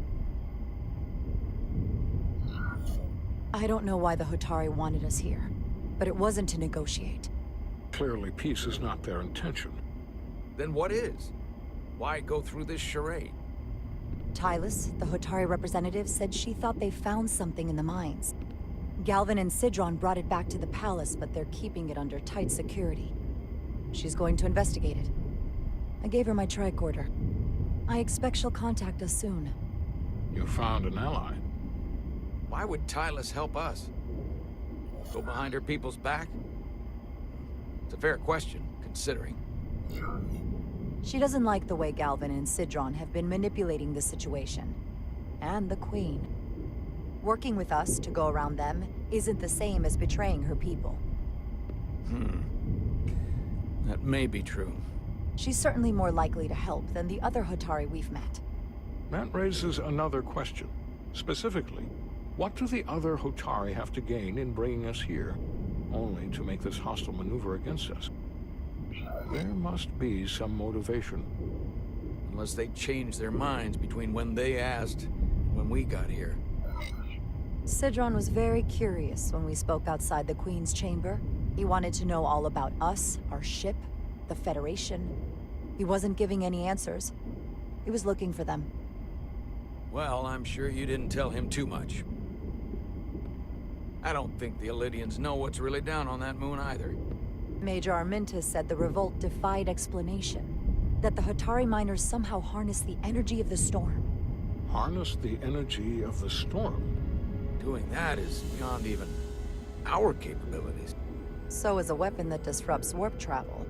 I don't know why the Hotari wanted us here, but it wasn't to negotiate. Clearly, peace is not their intention. Then what is? Why go through this charade? Tylus, the Hotari representative, said she thought they found something in the mines. Galvin and Sidron brought it back to the palace, but they're keeping it under tight security. She's going to investigate it. I gave her my tricorder. I expect she'll contact us soon. You found an ally. Why would Tylus help us? Go behind her people's back? It's a fair question, considering. She doesn't like the way Galvin and Sidron have been manipulating the situation. And the Queen. Working with us to go around them isn't the same as betraying her people. That may be true. She's certainly more likely to help than the other Hotari we've met. That raises another question. Specifically, what do the other Hotari have to gain in bringing us here, only to make this hostile maneuver against us? There must be some motivation. Unless they changed their minds between when they asked and when we got here. Sidron was very curious when we spoke outside the Queen's chamber. He wanted to know all about us, our ship, the Federation. He wasn't giving any answers. He was looking for them. Well, I'm sure you didn't tell him too much. I don't think the Elydians know what's really down on that moon either. Major Armintas said the revolt defied explanation. That the Hotari miners somehow harnessed the energy of the storm. Harness the energy of the storm? Doing that is beyond even our capabilities. So is a weapon that disrupts warp travel.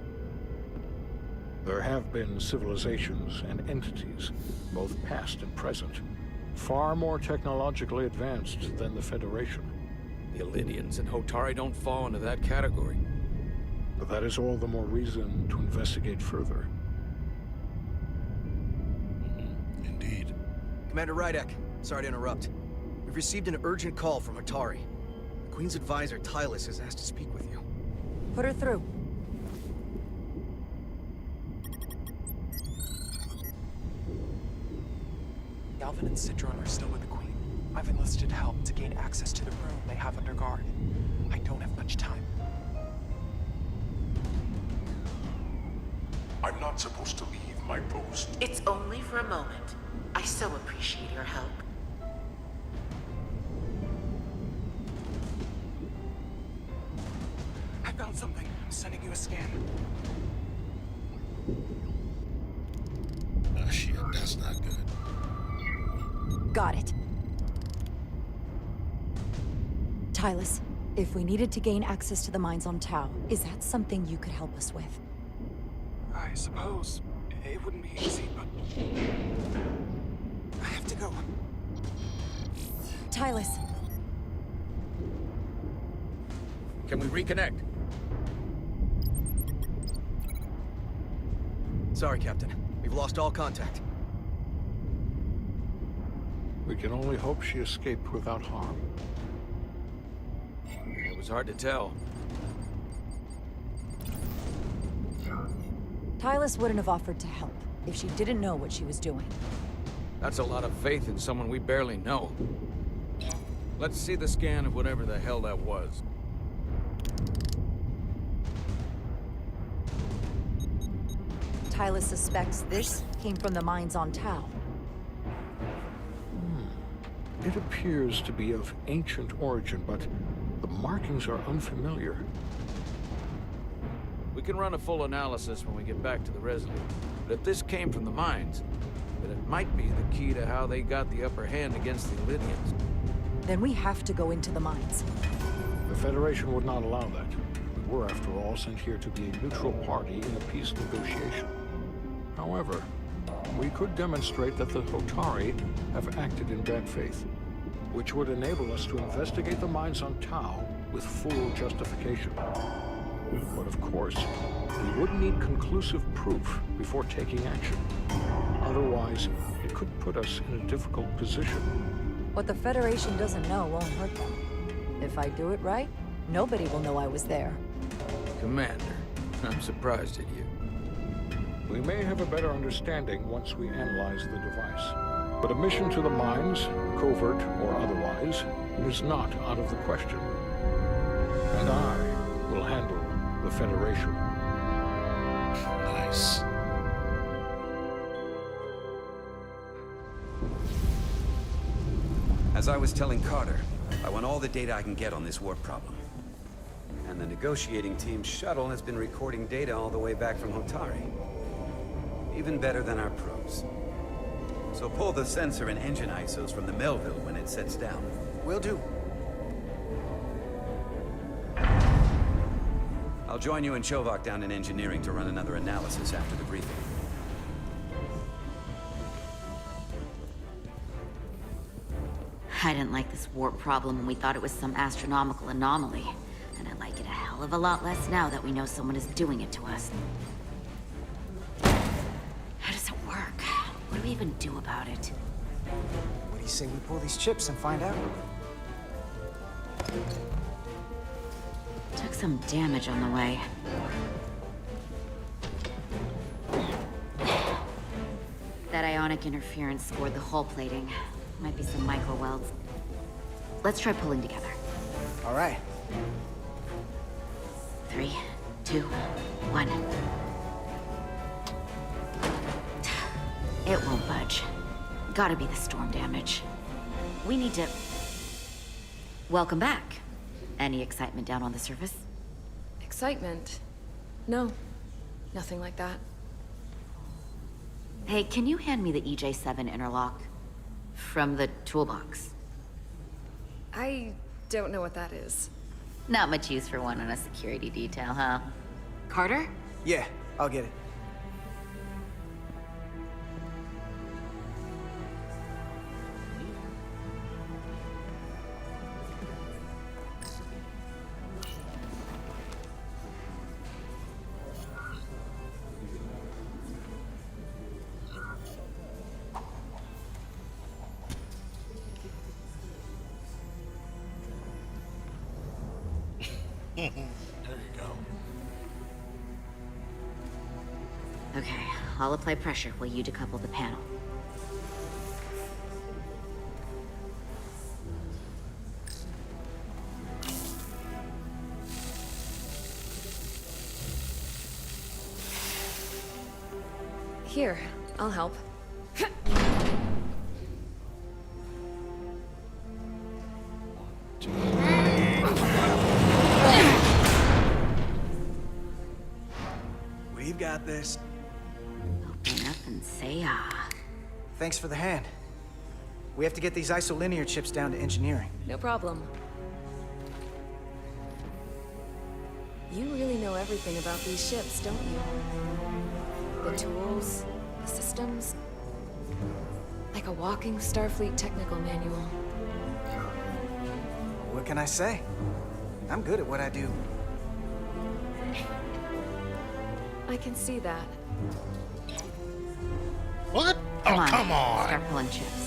There have been civilizations and entities, both past and present, far more technologically advanced than the Federation. The Elydians and Hotari don't fall into that category. But that is all the more reason to investigate further. Commander Rydek, sorry to interrupt. We've received an urgent call from Hotari. Queen's advisor, Tylus, has asked to speak with you. Put her through. Galvin and Citron are still with the Queen. I've enlisted help to gain access to the room they have under guard. I don't have much time. I'm not supposed to leave my post. It's only for a moment. I so appreciate your help. I found something. I'm sending you a scan. Oh shit, that's not good. Got it. Tylus, if we needed to gain access to the mines on Tau, is that something you could help us with? I suppose it wouldn't be easy, but I have to go. Tylus. Can we reconnect? Sorry, Captain. We've lost all contact. We can only hope she escaped without harm. It was hard to tell. Tylus wouldn't have offered to help if she didn't know what she was doing. That's a lot of faith in someone we barely know. Let's see the scan of whatever the hell that was. Tylus suspects this came from the mines on Tau. It appears to be of ancient origin, but the markings are unfamiliar. We can run a full analysis when we get back to the Resolute. But if this came from the mines, then it might be the key to how they got the upper hand against the Lydians. Then we have to go into the mines. The Federation would not allow that. We were, after all, sent here to be a neutral party in a peace negotiation. However, we could demonstrate that the Hotari have acted in bad faith, which would enable us to investigate the mines on Tau with full justification. But of course, we would need conclusive proof before taking action. Otherwise, it could put us in a difficult position. What the Federation doesn't know won't hurt them. If I do it right, nobody will know I was there. Commander, I'm surprised at you. We may have a better understanding once we analyze the device. But a mission to the mines, covert or otherwise, is not out of the question. And I will handle the Federation. Nice. As I was telling Carter, I want all the data I can get on this warp problem. And the negotiating team's shuttle has been recording data all the way back from Hotari. Even better than our probes. So pull the sensor and engine ISOs from the Melville when it sets down. Will do. I'll join you and Chovak down in engineering to run another analysis after the briefing. I didn't like this warp problem when we thought it was some astronomical anomaly. And I like it a hell of a lot less now that we know someone is doing it to us. How does it work? What do we even do about it? What do you say we pull these chips and find out? Took some damage on the way. That ionic interference scored the hull plating. Might be some micro welds. Let's try pulling together. All right. 3, 2, 1. It won't budge. Gotta be the storm damage. We need to... Welcome back. Any excitement down on the surface? Excitement? No. Nothing like that. Hey, can you hand me the EJ7 interlock? From the toolbox. I don't know what that is. Not much use for one on a security detail, huh? Carter? Yeah, I'll get it. There you go. Okay, I'll apply pressure while you decouple the panel. Here, I'll help. We've got this. Open up and say ah. Thanks for the hand. We have to get these isolinear chips down to engineering. No problem. You really know everything about these ships, don't you? The tools, the systems. Like a walking Starfleet technical manual. What can I say? I'm good at what I do. I can see that. What? Oh, come on. Start pulling chips.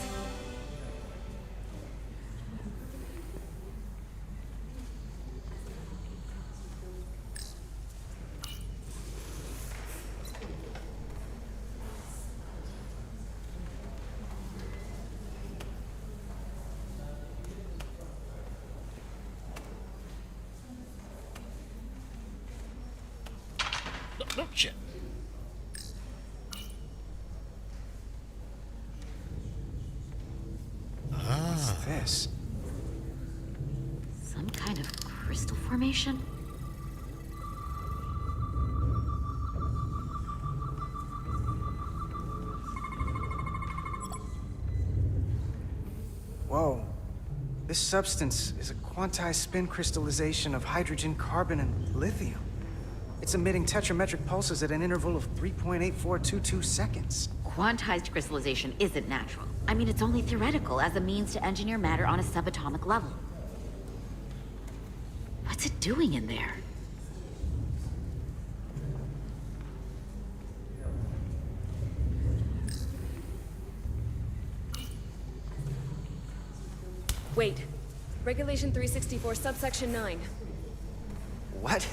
No shit. What's this? Some kind of crystal formation? Whoa. This substance is a quantized spin crystallization of hydrogen, carbon, and lithium. It's emitting tetrametric pulses at an interval of 3.8422 seconds. Quantized crystallization isn't natural. I mean, it's only theoretical as a means to engineer matter on a subatomic level. What's it doing in there? Wait. Regulation 364, subsection 9. What?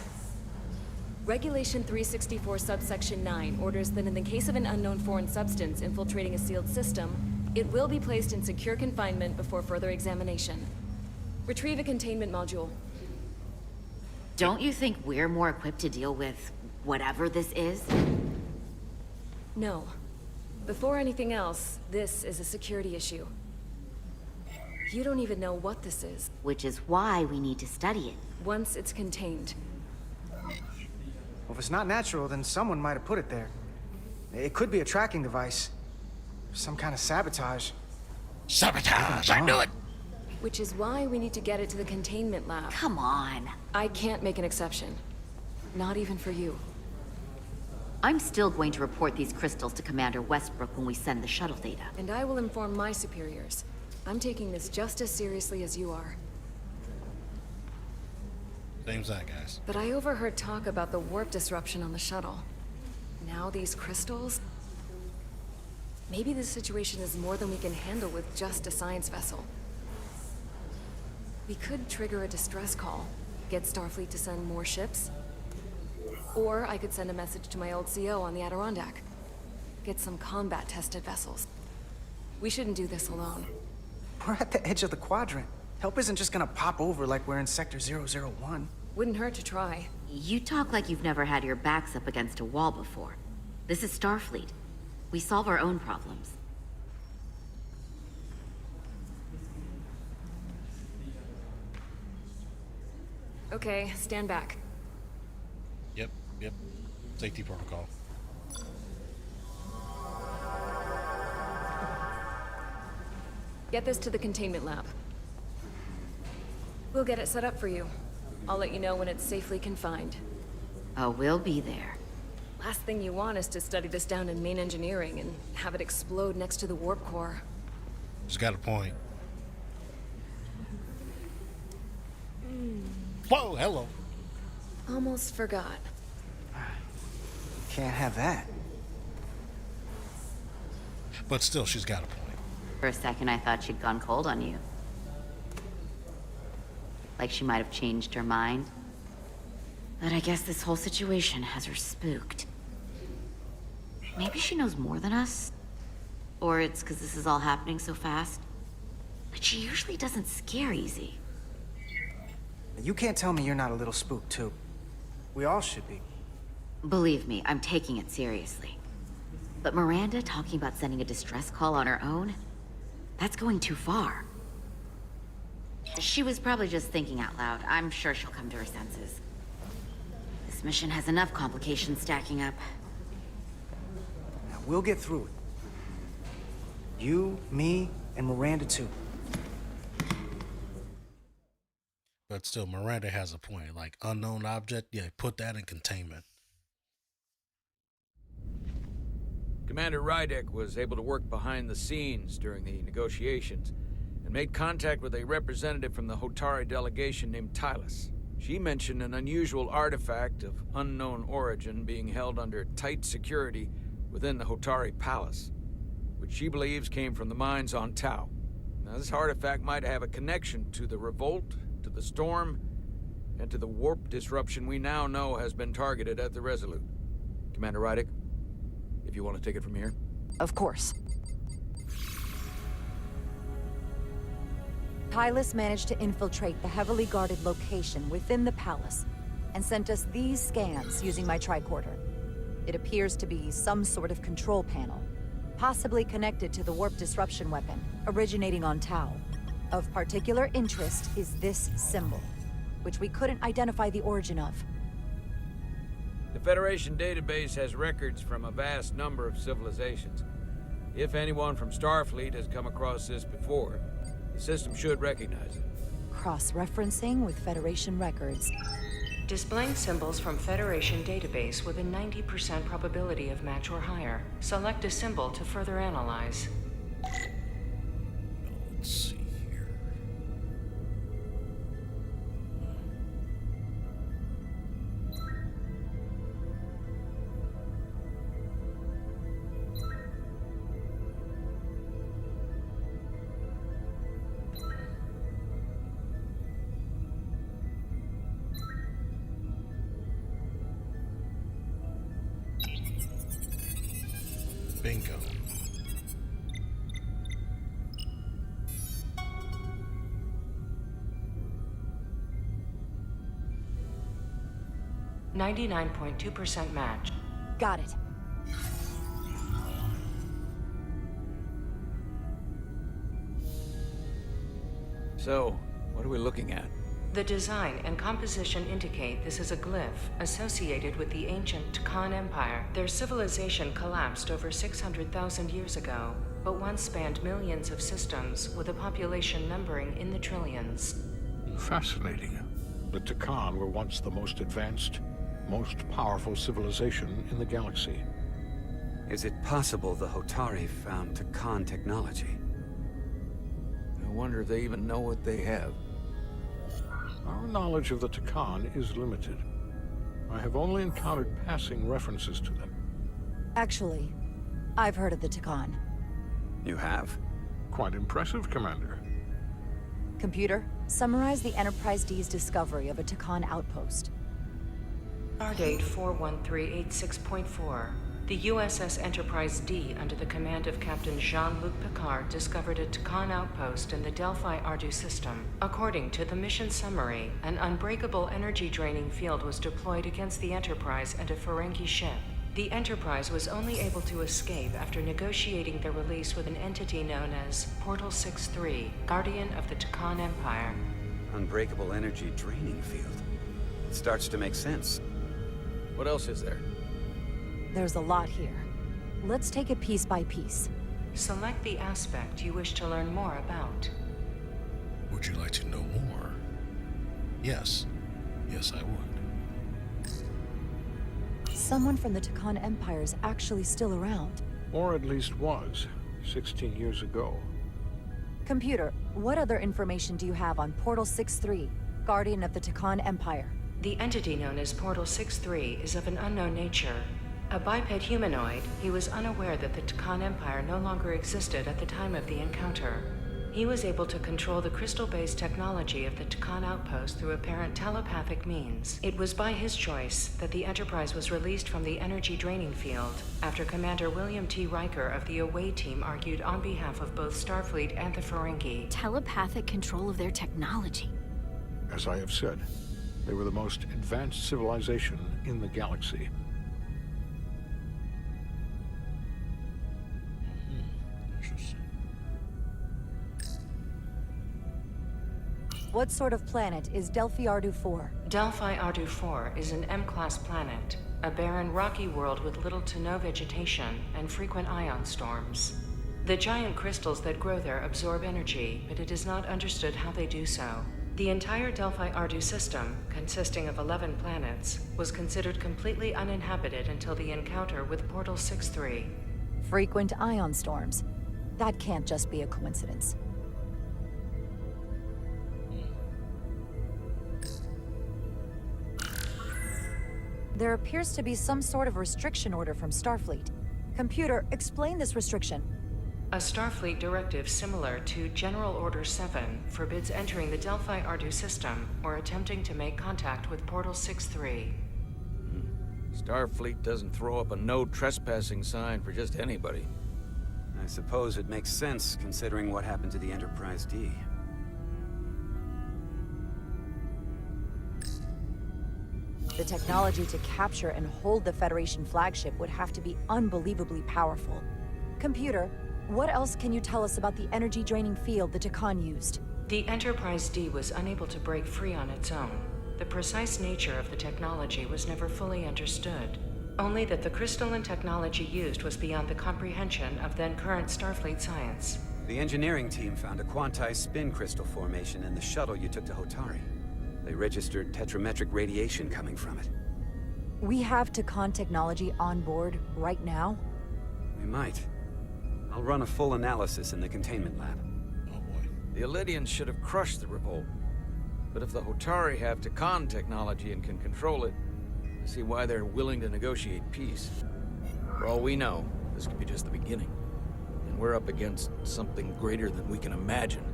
Regulation 364, subsection 9 orders that in the case of an unknown foreign substance infiltrating a sealed system, it will be placed in secure confinement before further examination. Retrieve a containment module. Don't you think we're more equipped to deal with whatever this is? No. Before anything else, this is a security issue. You don't even know what this is. Which is why we need to study it. Once it's contained. Well, if it's not natural, then someone might have put it there. It could be a tracking device. Some kind of sabotage. Sabotage! I knew it! Which is why we need to get it to the containment lab. Come on. I can't make an exception. Not even for you. I'm still going to report these crystals to Commander Westbrook when we send the shuttle data. And I will inform my superiors. I'm taking this just as seriously as you are. Same side, guys. But I overheard talk about the warp disruption on the shuttle. Now these crystals? Maybe this situation is more than we can handle with just a science vessel. We could trigger a distress call, get Starfleet to send more ships. Or I could send a message to my old CO on the Adirondack. Get some combat-tested vessels. We shouldn't do this alone. We're at the edge of the quadrant. Help isn't just gonna pop over like we're in Sector 001. Wouldn't hurt to try. You talk like you've never had your backs up against a wall before. This is Starfleet. We solve our own problems. Okay, stand back. Yep. Safety protocol. Get this to the containment lab. We'll get it set up for you. I'll let you know when it's safely confined. Oh, we'll be there. Last thing you want is to study this down in main engineering and have it explode next to the warp core. She's got a point. Whoa, hello. Almost forgot. Can't have that. But still, she's got a point. For a second, I thought she'd gone cold on you. Like she might have changed her mind. But I guess this whole situation has her spooked. Maybe she knows more than us? Or it's because this is all happening so fast? But she usually doesn't scare easy. You can't tell me you're not a little spooked, too. We all should be. Believe me, I'm taking it seriously. But Miranda talking about sending a distress call on her own? That's going too far. She was probably just thinking out loud. I'm sure she'll come to her senses. This mission has enough complications stacking up. Now, we'll get through it. You, me, and Miranda, too. But still, Miranda has a point. Like, unknown object, yeah, put that in containment. Commander Rydek was able to work behind the scenes during the negotiations and made contact with a representative from the Hotari delegation named Tylus. She mentioned an unusual artifact of unknown origin being held under tight security within the Hotari Palace, which she believes came from the mines on Tau. Now, this artifact might have a connection to the revolt, to the storm, and to the warp disruption we now know has been targeted at the Resolute. Commander Rydek, if you want to take it from here. Of course. Tylus managed to infiltrate the heavily guarded location within the palace and sent us these scans using my tricorder. It appears to be some sort of control panel, possibly connected to the warp disruption weapon originating on Tau. Of particular interest is this symbol, which we couldn't identify the origin of. The Federation database has records from a vast number of civilizations. If anyone from Starfleet has come across this before, the system should recognize it. Cross-referencing with Federation records. Displaying symbols from Federation database with a 90% probability of match or higher. Select a symbol to further analyze. Let's see. Bingo. .2% match. Got it. So, what are we looking at? The design and composition indicate this is a glyph associated with the ancient Khan Empire. Their civilization collapsed over 600,000 years ago, but once spanned millions of systems with a population numbering in the trillions. Fascinating. The Takan were once the most advanced, most powerful civilization in the galaxy. Is it possible the Hotari found Takan technology? I wonder if they even know what they have. Our knowledge of the Takan is limited. I have only encountered passing references to them. Actually, I've heard of the Takan. You have? Quite impressive, Commander. Computer, summarize the Enterprise D's discovery of a Takan outpost. Stardate 41386.4. The USS Enterprise D, under the command of Captain Jean-Luc Picard, discovered a Takan outpost in the Delphi-Ardu system. According to the mission summary, an unbreakable energy-draining field was deployed against the Enterprise and a Ferengi ship. The Enterprise was only able to escape after negotiating their release with an entity known as Portal 6-3, Guardian of the Takan Empire. Unbreakable energy draining field. It starts to make sense. What else is there? There's a lot here. Let's take it piece by piece. Select the aspect you wish to learn more about. Would you like to know more? Yes. Yes, I would. Someone from the Takan Empire is actually still around. Or at least was, 16 years ago. Computer, what other information do you have on Portal 6-3, Guardian of the Takan Empire? The entity known as Portal 6-3 is of an unknown nature. A biped humanoid, he was unaware that the Takan Empire no longer existed at the time of the encounter. He was able to control the crystal-based technology of the Takan outpost through apparent telepathic means. It was by his choice that the Enterprise was released from the energy draining field after Commander William T. Riker of the Away Team argued on behalf of both Starfleet and the Ferengi. Telepathic control of their technology. As I have said, they were the most advanced civilization in the galaxy. What sort of planet is Delphi Ardu 4? Delphi Ardu 4 is an M-class planet, a barren rocky world with little to no vegetation and frequent ion storms. The giant crystals that grow there absorb energy, but it is not understood how they do so. The entire Delphi Ardu system, consisting of 11 planets, was considered completely uninhabited until the encounter with Portal 6-3. Frequent ion storms. That can't just be a coincidence. There appears to be some sort of restriction order from Starfleet. Computer, explain this restriction. A Starfleet directive similar to General Order 7 forbids entering the Delphi Ardu system or attempting to make contact with Portal 6-3. Starfleet doesn't throw up a no trespassing sign for just anybody. I suppose it makes sense considering what happened to the Enterprise D. The technology to capture and hold the Federation flagship would have to be unbelievably powerful. Computer, what else can you tell us about the energy-draining field the Takan used? The Enterprise D was unable to break free on its own. The precise nature of the technology was never fully understood. Only that the crystalline technology used was beyond the comprehension of then-current Starfleet science. The engineering team found a quantized spin crystal formation in the shuttle you took to Hotari. They registered tetrametric radiation coming from it. We have Takan technology on board right now? We might. I'll run a full analysis in the containment lab. Oh boy. The Elydians should have crushed the revolt. But if the Hotari have Takan technology and can control it, I see why they're willing to negotiate peace. For all we know, this could be just the beginning. And we're up against something greater than we can imagine.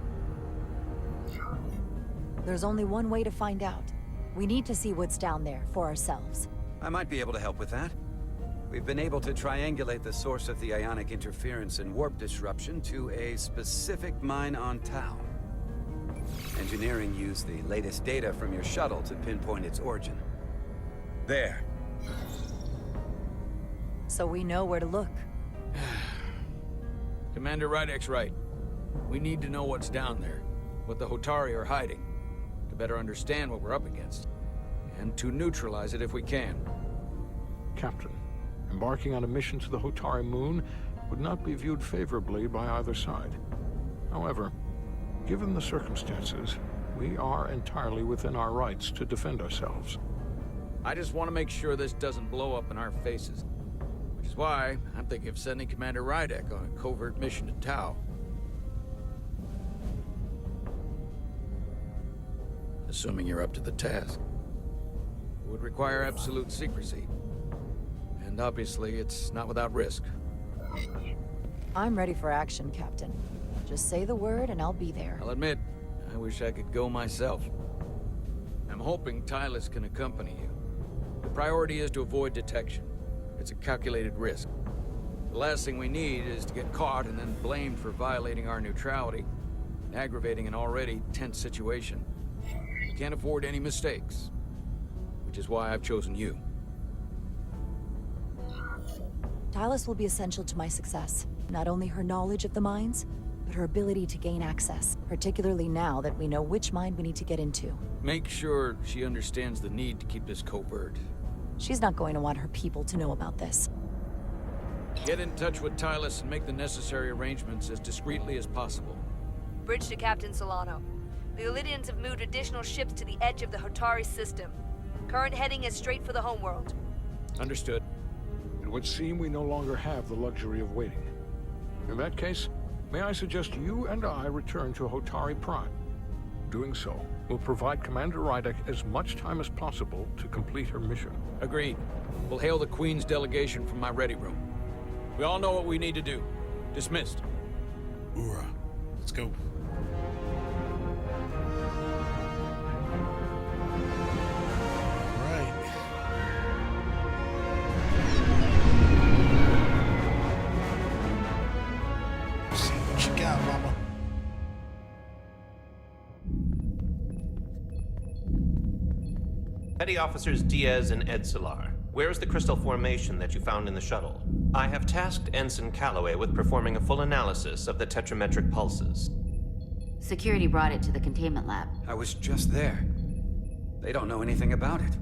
There's only one way to find out. We need to see what's down there for ourselves. I might be able to help with that. We've been able to triangulate the source of the ionic interference and warp disruption to a specific mine on Tau. Engineering used the latest data from your shuttle to pinpoint its origin. There. So we know where to look. Commander Rydek's right. We need to know what's down there, what the Hotari are hiding, to better understand what we're up against, and to neutralize it if we can. Captain, embarking on a mission to the Hotari moon would not be viewed favorably by either side. However, given the circumstances, we are entirely within our rights to defend ourselves. I just want to make sure this doesn't blow up in our faces. Which is why I'm thinking of sending Commander Rydek on a covert mission to Tau. Assuming you're up to the task. It would require absolute secrecy. And obviously, it's not without risk. I'm ready for action, Captain. Just say the word and I'll be there. I'll admit, I wish I could go myself. I'm hoping Tylus can accompany you. The priority is to avoid detection. It's a calculated risk. The last thing we need is to get caught and then blamed for violating our neutrality, and aggravating an already tense situation. We can't afford any mistakes, which is why I've chosen you. Tylus will be essential to my success. Not only her knowledge of the mines, but her ability to gain access, particularly now that we know which mine we need to get into. Make sure she understands the need to keep this covert. She's not going to want her people to know about this. Get in touch with Tylus and make the necessary arrangements as discreetly as possible. Bridge to Captain Solano. The Elydians have moved additional ships to the edge of the Hotari system. Current heading is straight for the homeworld. Understood. It would seem we no longer have the luxury of waiting. In that case, may I suggest you and I return to Hotari Prime? Doing so will provide Commander Rydek as much time as possible to complete her mission. Agreed. We'll hail the Queen's delegation from my ready room. We all know what we need to do. Dismissed. Ura, let's go. Petty Officers Diaz and Edsolar, where is the crystal formation that you found in the shuttle? I have tasked Ensign Calloway with performing a full analysis of the tetrametric pulses. Security brought it to the containment lab. I was just there. They don't know anything about it.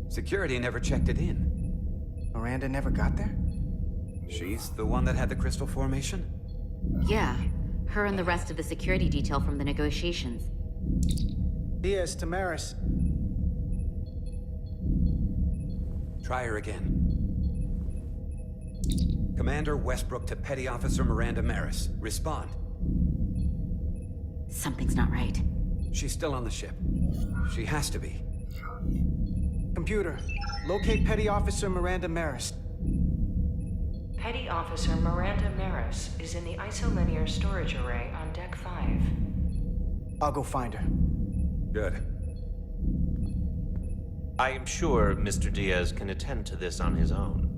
Security never checked it in. Miranda never got there? She's the one that had the crystal formation? Yeah, her and the rest of the security detail from the negotiations. Diaz, Tamaris. Try her again. Commander Westbrook to Petty Officer Miranda Maris. Respond. Something's not right. She's still on the ship. She has to be. Computer, locate Petty Officer Miranda Maris. Petty Officer Miranda Maris is in the isolinear storage array on Deck 5. I'll go find her. Good. I am sure Mr. Diaz can attend to this on his own.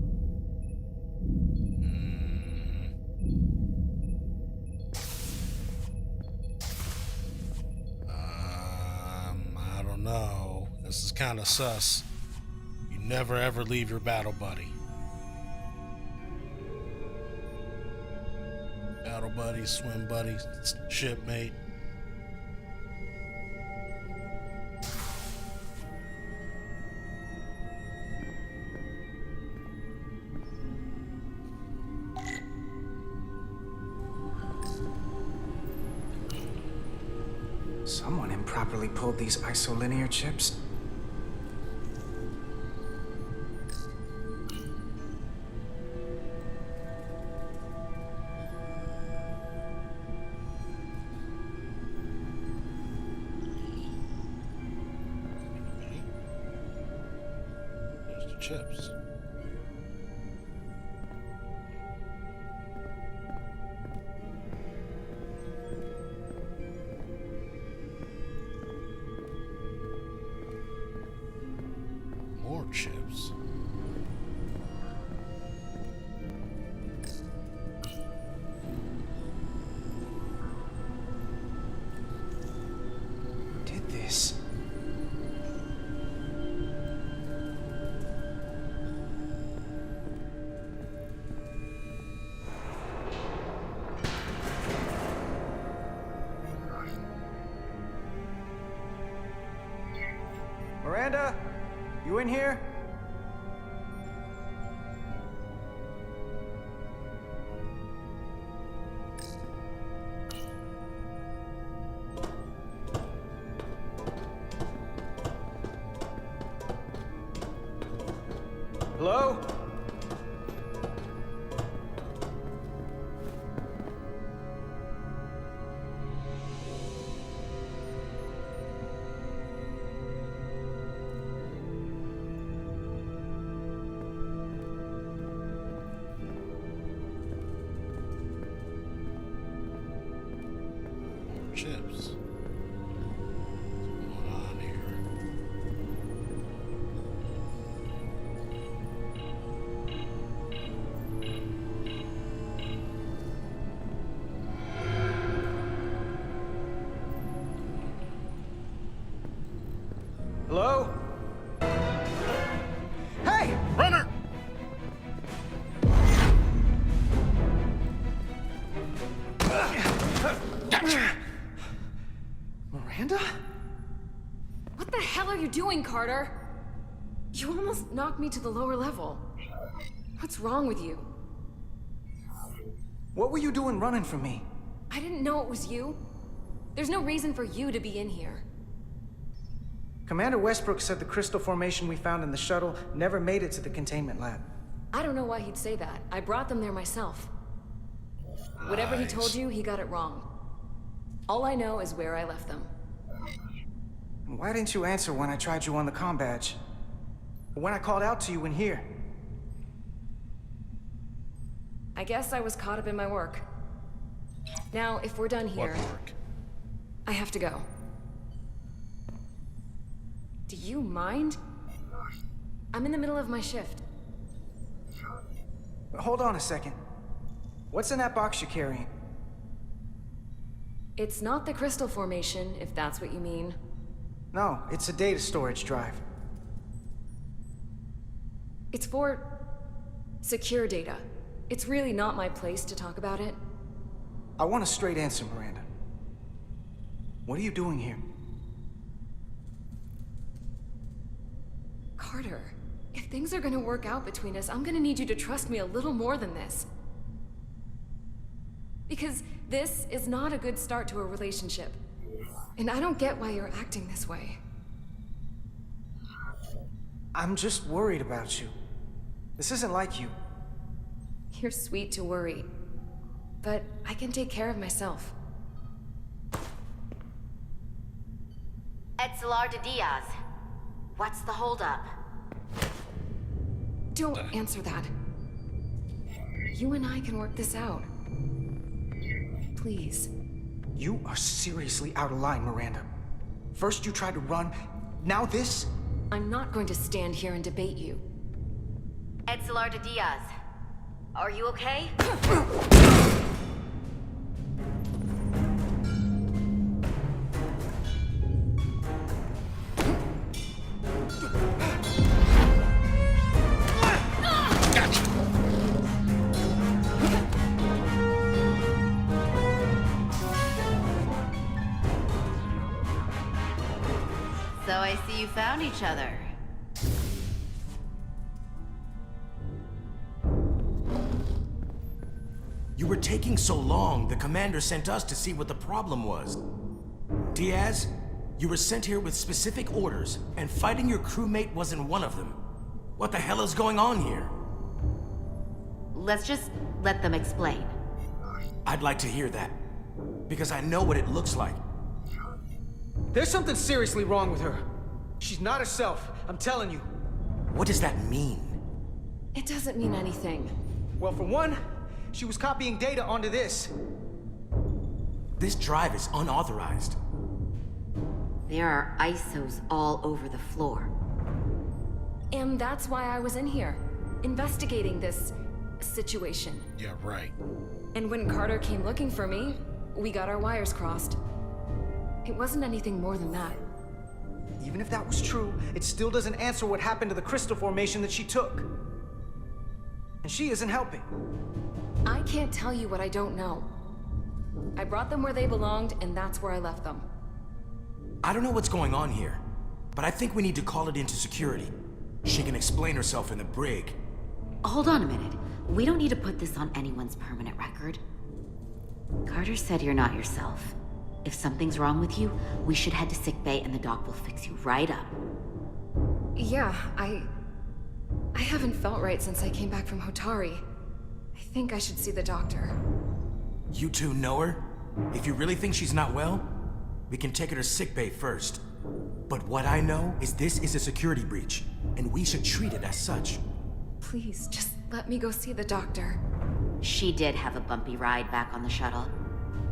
I don't know. This is kind of sus. You never ever leave your battle buddy. Battle buddy, swim buddy, shipmate. Someone improperly pulled these isolinear chips. There's the chips. More chips. Who did this? Miranda? You in here? Hello? Chips. What's going on here? Hello? Hey! Runner! Miranda? What the hell are you doing, Carter? You almost knocked me to the lower level. What's wrong with you? What were you doing running from me? I didn't know it was you. There's no reason for you to be in here. Commander Westbrook said the crystal formation we found in the shuttle never made it to the containment lab. I don't know why he'd say that. I brought them there myself. Whatever he told you, he got it wrong. All I know is where I left them. Why didn't you answer when I tried you on the comm badge? Or when I called out to you in here? I guess I was caught up in my work. Now, if we're done What here, work? I have to go. Do you mind? I'm in the middle of my shift. Hold on a second. What's in that box you're carrying? It's not the crystal formation, if that's what you mean. No, it's a data storage drive. It's for secure data. It's really not my place to talk about it. I want a straight answer, Miranda. What are you doing here? Carter, if things are gonna work out between us, I'm gonna need you to trust me a little more than this. Because this is not a good start to a relationship. And I don't get why you're acting this way. I'm just worried about you. This isn't like you. You're sweet to worry. But I can take care of myself. Etzelar Diaz. What's the holdup? Don't answer that. You and I can work this out. Please. You are seriously out of line, Miranda. First you tried to run, now this? I'm not going to stand here and debate you. Etzelar Diaz. Are you okay? So I see you found each other. You were taking so long, the commander sent us to see what the problem was. Diaz, you were sent here with specific orders, and fighting your crewmate wasn't one of them. What the hell is going on here? Let's just let them explain. I'd like to hear that, because I know what it looks like. There's something seriously wrong with her. She's not herself, I'm telling you. What does that mean? It doesn't mean anything. Well, for one, she was copying data onto this. This drive is unauthorized. There are ISOs all over the floor. And that's why I was in here, investigating this situation. Yeah, right. And when Carter came looking for me, we got our wires crossed. It wasn't anything more than that. Even if that was true, it still doesn't answer what happened to the crystal formation that she took. And she isn't helping. I can't tell you what I don't know. I brought them where they belonged, and that's where I left them. I don't know what's going on here, but I think we need to call it into security. She can explain herself in the brig. Hold on a minute. We don't need to put this on anyone's permanent record. Carter said you're not yourself. If something's wrong with you, we should head to sickbay and the doc will fix you right up. Yeah, I haven't felt right since I came back from Hotari. I think I should see the doctor. You two know her? If you really think she's not well, we can take her to sickbay first. But what I know is this is a security breach, and we should treat it as such. Please, just let me go see the doctor. She did have a bumpy ride back on the shuttle.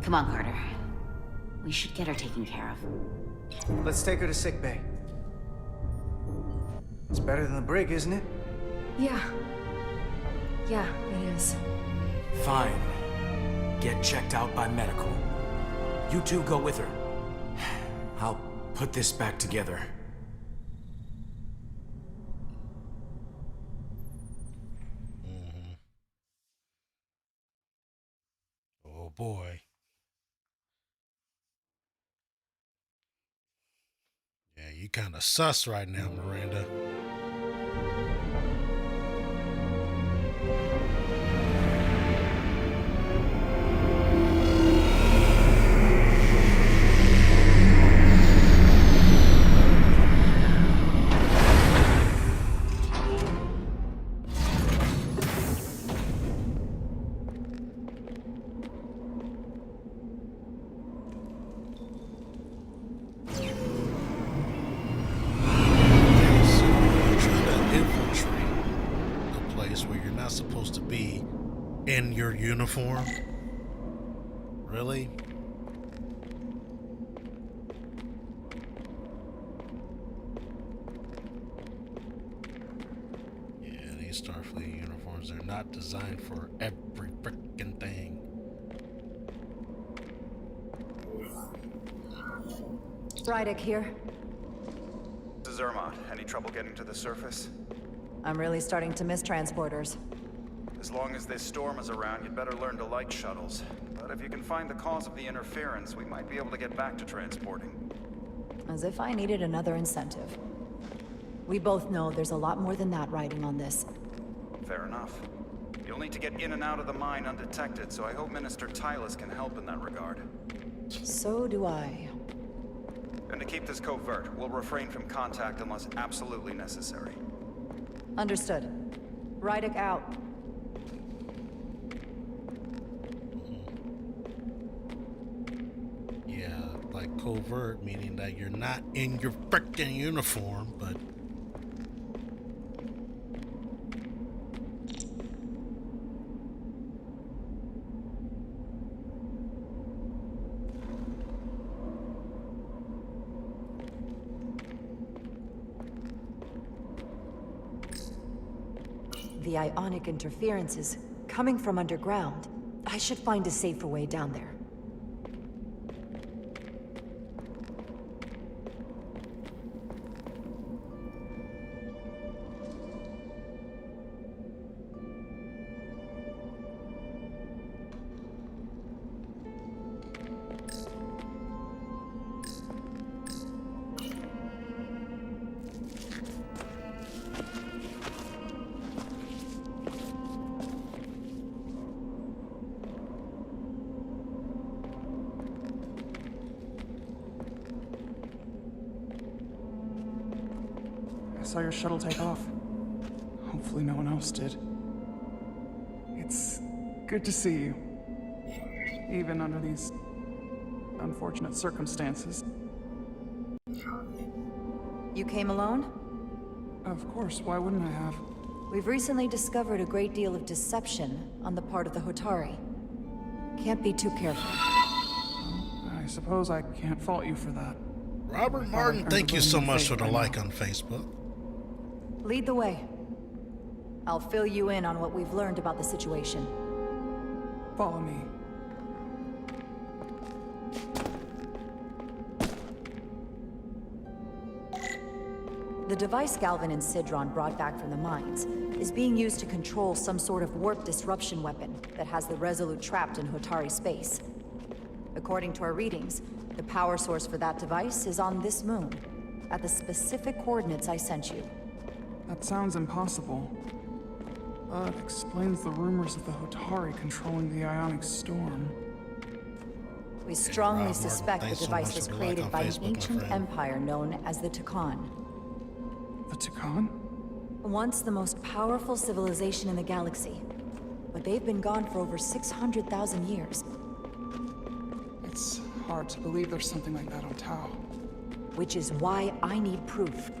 Come on, Carter. We should get her taken care of. Let's take her to sickbay. It's better than the brig, isn't it? Yeah. Yeah, it is. Fine. Get checked out by medical. You two go with her. I'll put this back together. Oh boy. Yeah, you kind of sus right now, Miranda. In your uniform? Really? Really? Yeah, these Starfleet uniforms, they're not designed for every frickin' thing. Rydick here. This is Zermatt. Any trouble getting to the surface? I'm really starting to miss transporters. As long as this storm is around, you'd better learn to like shuttles. But if you can find the cause of the interference, we might be able to get back to transporting. As if I needed another incentive. We both know there's a lot more than that riding on this. Fair enough. You'll need to get in and out of the mine undetected, so I hope Minister Tylus can help in that regard. So do I. And to keep this covert, we'll refrain from contact unless absolutely necessary. Understood. Rydick out. Yeah, like covert, meaning that you're not in your frickin' uniform, but The ionic interference is coming from underground. I should find a safer way down there. I saw your shuttle take off. Hopefully no one else did. It's good to see you. Even under these unfortunate circumstances. You came alone? Of course, why wouldn't I have? We've recently discovered a great deal of deception on the part of the Hotari. Can't be too careful. I suppose I can't fault you for that. Robert Martin, thank you so much for the like on Facebook. Lead the way. I'll fill you in on what we've learned about the situation. Follow me. The device Galvin and Sidron brought back from the mines is being used to control some sort of warp disruption weapon that has the Resolute trapped in Hotari space. According to our readings, the power source for that device is on this moon, at the specific coordinates I sent you. That sounds impossible. But explains the rumors of the Hotari controlling the ionic storm. We strongly suspect the device was created by an ancient empire known as the Takan. The Takan? Once the most powerful civilization in the galaxy, but they've been gone for over 600,000 years. It's hard to believe there's something like that on Tau. Which is why I need proof.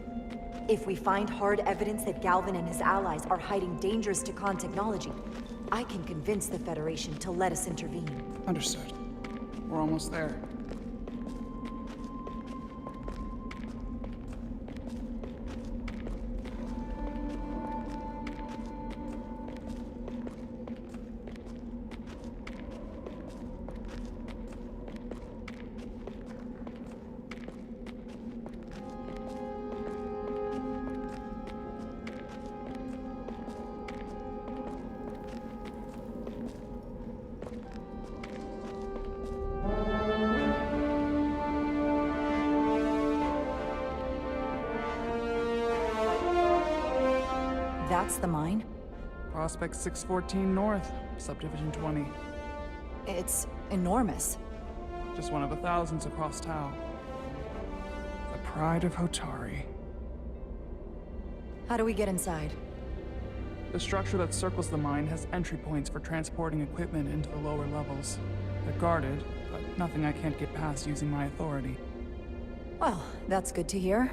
If we find hard evidence that Galvin and his allies are hiding dangerous Takan technology, I can convince the Federation to let us intervene. Understood. We're almost there. That's the mine? Prospect 614 North, Subdivision 20. It's enormous. Just one of the thousands across Tau. The pride of Hotari. How do we get inside? The structure that circles the mine has entry points for transporting equipment into the lower levels. They're guarded, but nothing I can't get past using my authority. Well, that's good to hear.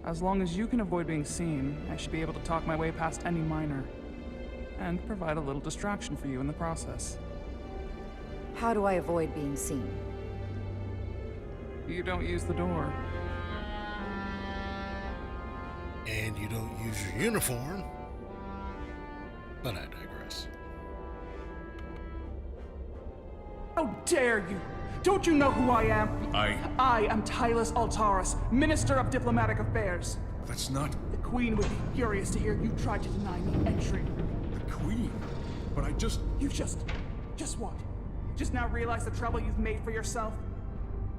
As long as you can avoid being seen, I should be able to talk my way past any miner. And provide a little distraction for you in the process. How do I avoid being seen? You don't use the door. And you don't use your uniform. But I digress. How dare you! Don't you know who I am? I am Tylus Altaris, Minister of Diplomatic Affairs. That's not... The Queen would be furious to hear you tried to deny me entry. the Queen. But I just... You just what? Just now realize the trouble you've made for yourself?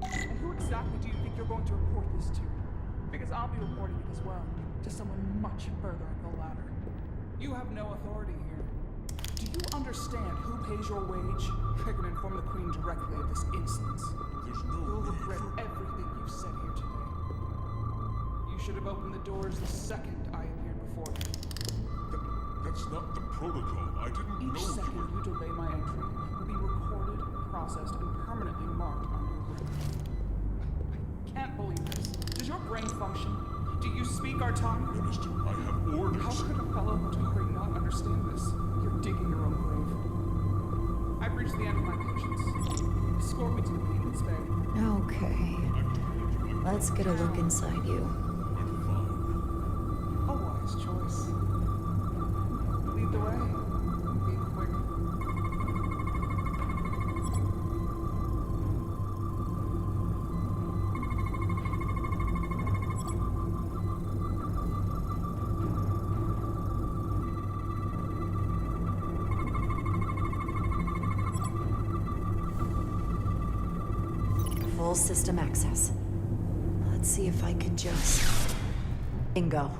And who exactly do you think you're going to report this to? Because I'll be reporting it as well, to someone much further up the ladder. You have no authority here. Do you understand who pays your wage? I can inform the Queen directly of this insolence. You'll regret everything you've said here today. You should have opened the doors the second I appeared before you. That's not the protocol. I didn't know... Each second you delay my entry will be recorded, processed, and permanently marked on your record. I can't believe this. Does your brain function? Do you speak our tongue? Minister, I have orders. How could a fellow Hotari not understand this? You're digging your own grave. I've reached the end of my patience. Escort me to the Queen's Bay. Okay. Let's get a look inside you. A wise choice. Lead the way. Be quick. Full system access. Let's see if I can just... Bingo.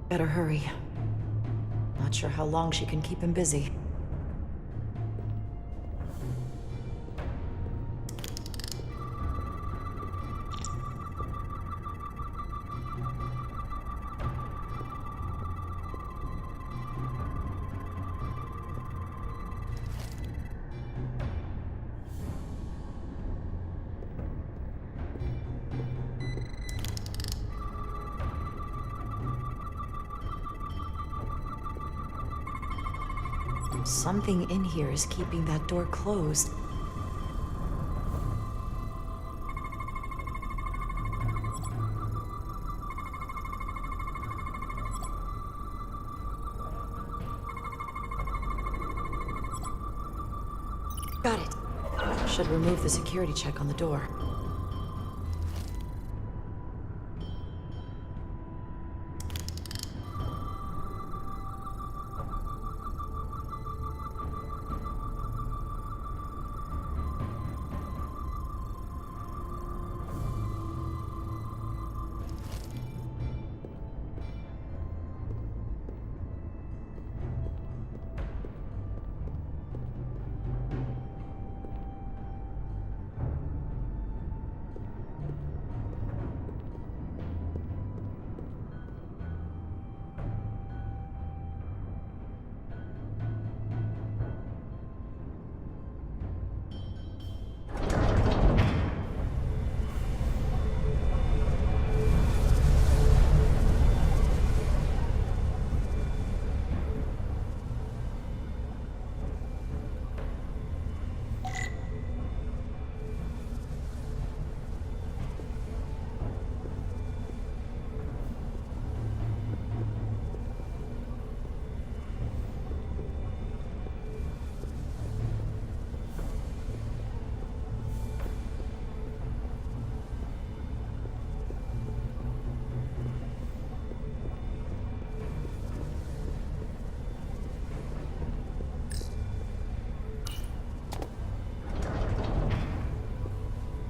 Better hurry. Not sure how long she can keep him busy. Something in here is keeping that door closed. Got it. Should remove the security check on the door.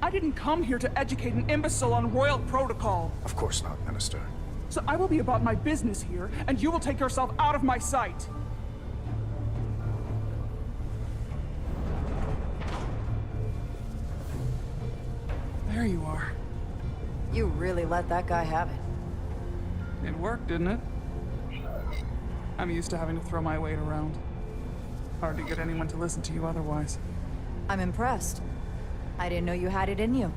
I didn't come here to educate an imbecile on royal protocol. Of course not, Minister. So I will be about my business here, and you will take yourself out of my sight. There you are. You really let that guy have it. It worked, didn't it? I'm used to having to throw my weight around. Hard to get anyone to listen to you otherwise. I'm impressed. I didn't know you had it in you.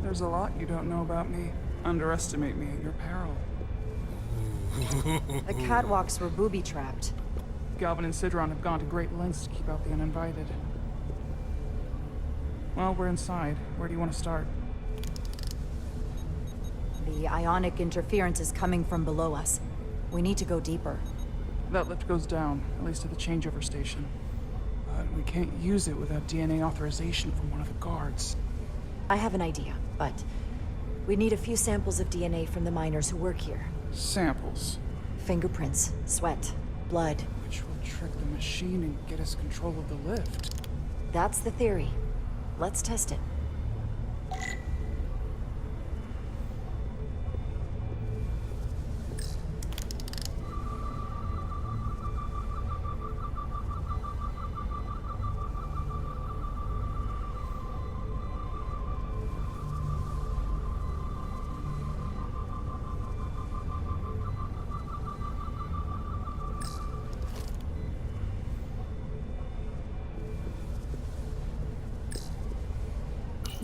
There's a lot you don't know about me. Underestimate me at your peril. The catwalks were booby-trapped. Galvin and Sidron have gone to great lengths to keep out the uninvited. Well, we're inside. Where do you want to start? The ionic interference is coming from below us. We need to go deeper. That lift goes down, at least to the changeover station. But we can't use it without DNA authorization from one of the guards. I have an idea, but we need a few samples of DNA from the miners who work here. Samples? Fingerprints, sweat, blood. Which will trick the machine and get us control of the lift. That's the theory. Let's test it.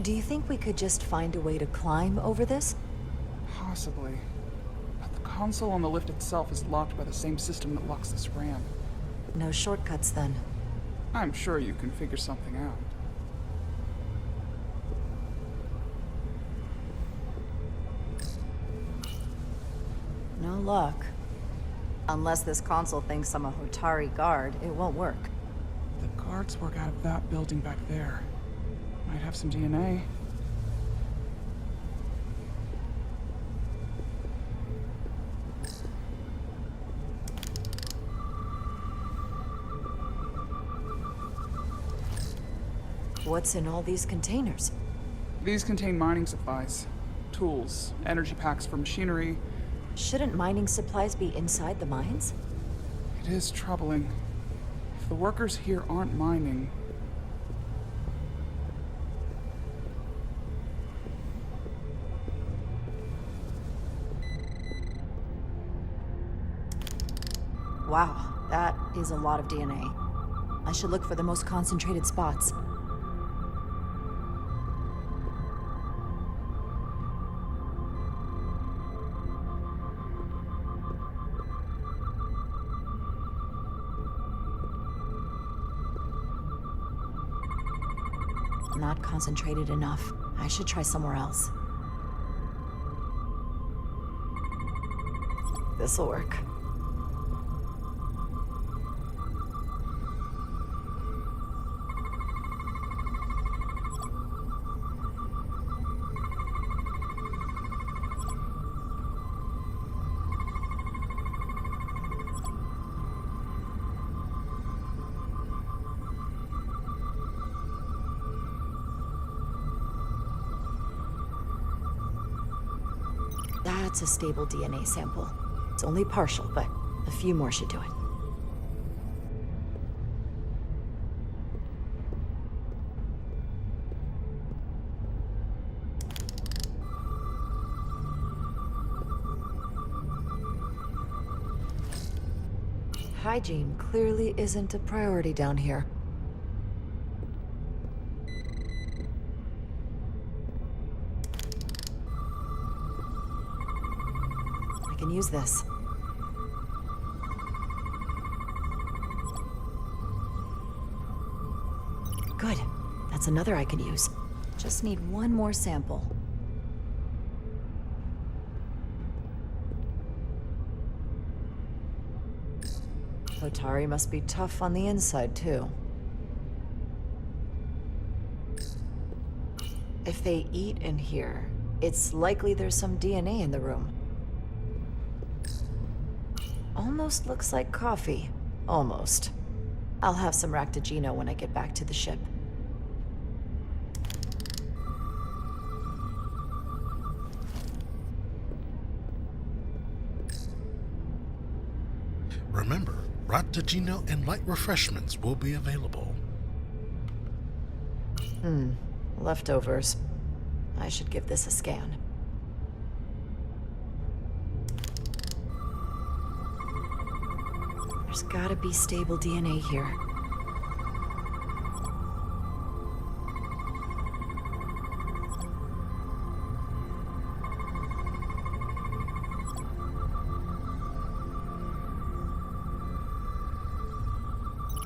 Do you think we could just find a way to climb over this? Possibly. But the console on the lift itself is locked by the same system that locks this ramp. No shortcuts, then. I'm sure you can figure something out. No luck. Unless this console thinks I'm a Hotari guard, it won't work. The guards work out of that building back there. Might have some DNA. What's in all these containers? These contain mining supplies, tools, energy packs for machinery. Shouldn't mining supplies be inside the mines? It is troubling. If the workers here aren't mining, wow, that is a lot of DNA. I should look for the most concentrated spots. Not concentrated enough. I should try somewhere else. This'll work. That's a stable DNA sample. It's only partial, but a few more should do it. Hygiene clearly isn't a priority down here. I can use this. Good. That's another I can use. Just need one more sample. Hotari must be tough on the inside, too. If they eat in here, it's likely there's some DNA in the room. Almost looks like coffee. Almost. I'll have some Ractagino when I get back to the ship. Remember, Ractagino and light refreshments will be available. Leftovers. I should give this a scan. There's gotta be stable DNA here.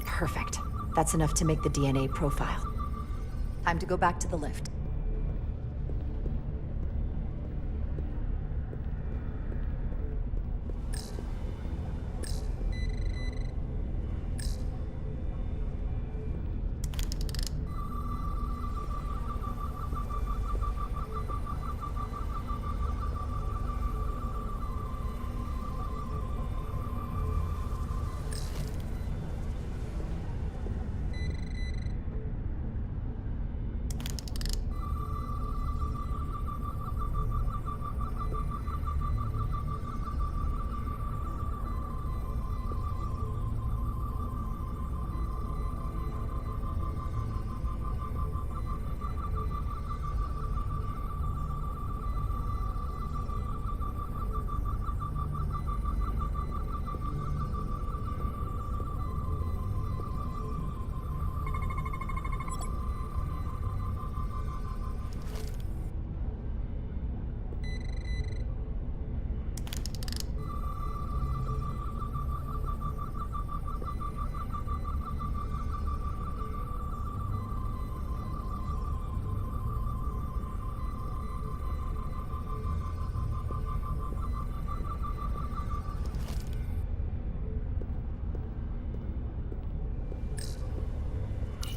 Perfect. That's enough to make the DNA profile. Time to go back to the lift.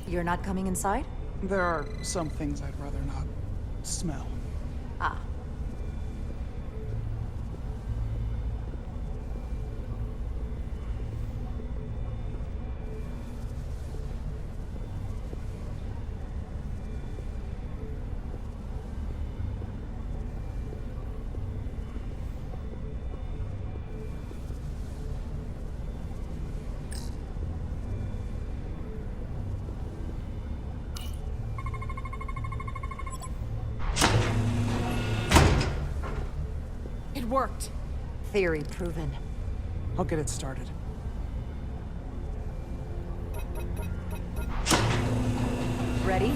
You're not coming inside? There are some things I'd rather not smell. Ah. It worked. Theory proven. I'll get it started. Ready?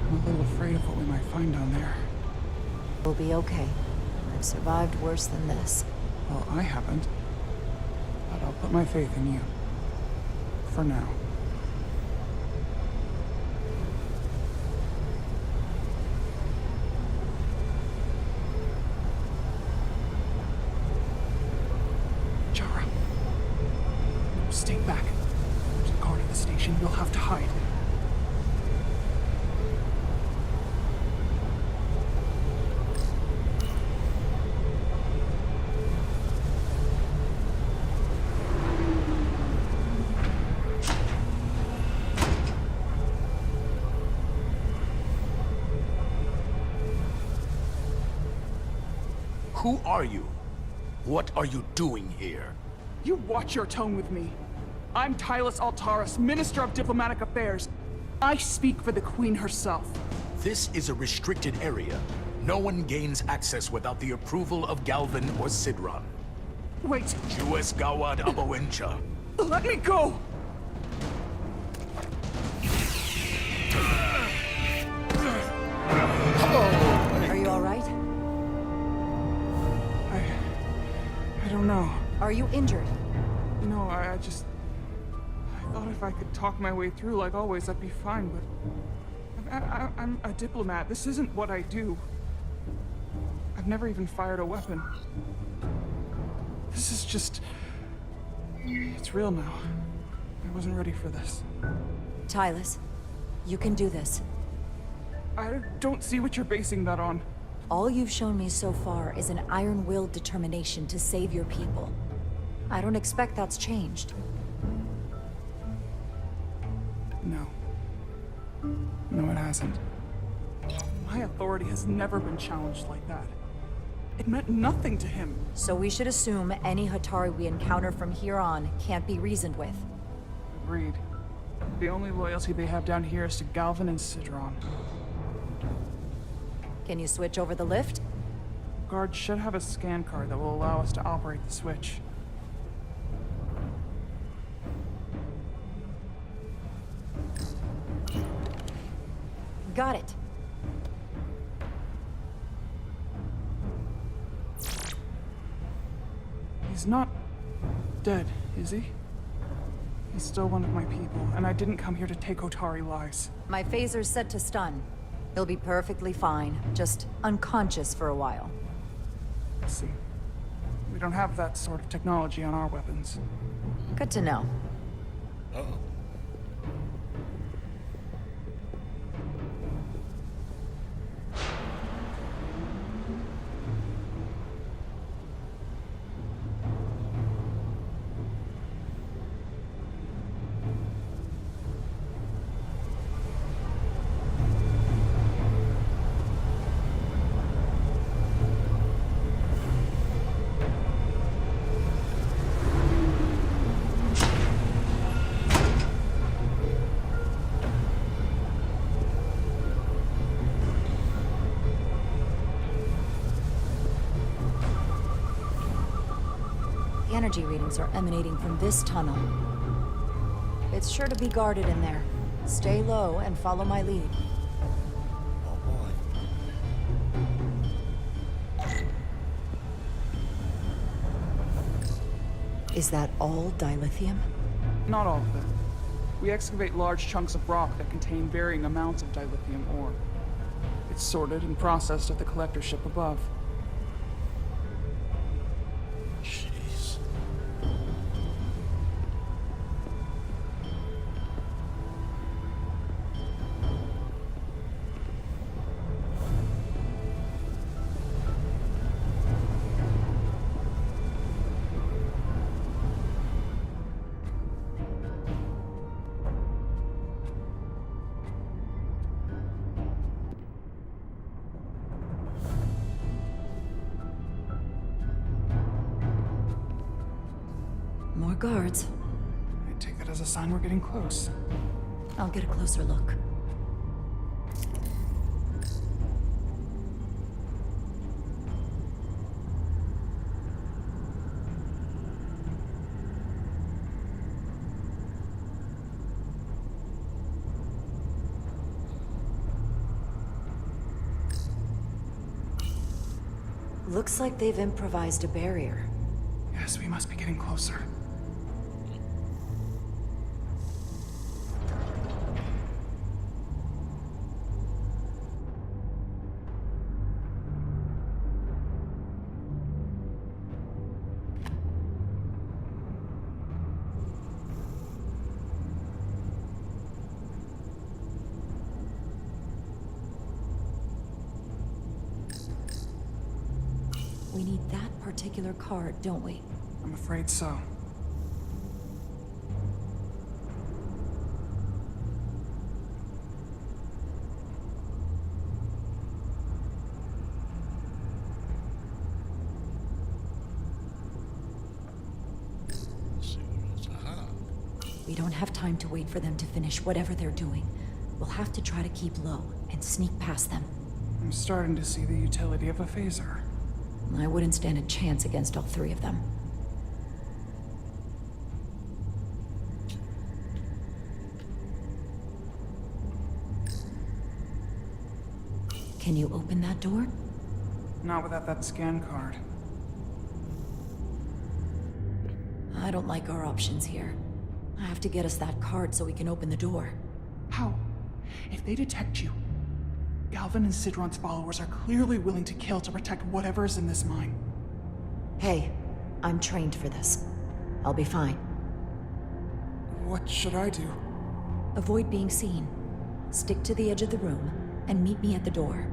I'm a little afraid of what we might find down there. We'll be okay. I've survived worse than this. Well, I haven't. But I'll put my faith in you. For now. Jara. Stay back. There's a guard at the station. You'll have to hide. Who are you? What are you doing here? You watch your tone with me. I'm Tylus Altaris, Minister of Diplomatic Affairs. I speak for the Queen herself. This is a restricted area. No one gains access without the approval of Galvin or Sidron. Wait. Jues Gawad Abawincha. Let me go! Are you all right? I don't know. Are you injured? No, I thought if I could talk my way through like always, I'd be fine, but... I'm a diplomat. This isn't what I do. I've never even fired a weapon. This is just... It's real now. I wasn't ready for this. Tylus, you can do this. I don't see what you're basing that on. All you've shown me so far is an iron-willed determination to save your people. I don't expect that's changed. No. No, it hasn't. My authority has never been challenged like that. It meant nothing to him. So we should assume any Hatari we encounter from here on can't be reasoned with. Agreed. The only loyalty they have down here is to Galvin and Sidron. Can you switch over the lift? Guard should have a scan card that will allow us to operate the switch. Got it. He's not dead, is he? He's still one of my people, and I didn't come here to take Otari lives. My phaser's set to stun. He'll be perfectly fine, just unconscious for a while. Let's see. We don't have that sort of technology on our weapons. Good to know. Uh-oh. The energy readings are emanating from this tunnel. It's sure to be guarded in there. Stay low and follow my lead. Oh boy. Is that all dilithium? Not all of it. We excavate large chunks of rock that contain varying amounts of dilithium ore. It's sorted and processed at the collector ship above. Jeez. More guards. I take that as a sign we're getting close. I'll get a closer look. Looks like they've improvised a barrier. Yes, we must be getting closer. We need that particular card, don't we? I'm afraid so. Let's see what else. Aha. We don't have time to wait for them to finish whatever they're doing. We'll have to try to keep low and sneak past them. I'm starting to see the utility of a phaser. I wouldn't stand a chance against all three of them. Can you open that door? Not without that scan card. I don't like our options here. I have to get us that card so we can open the door. How? If they detect you, Galvin and Sidron's followers are clearly willing to kill to protect whatever is in this mine. Hey, I'm trained for this. I'll be fine. What should I do? Avoid being seen. Stick to the edge of the room and meet me at the door.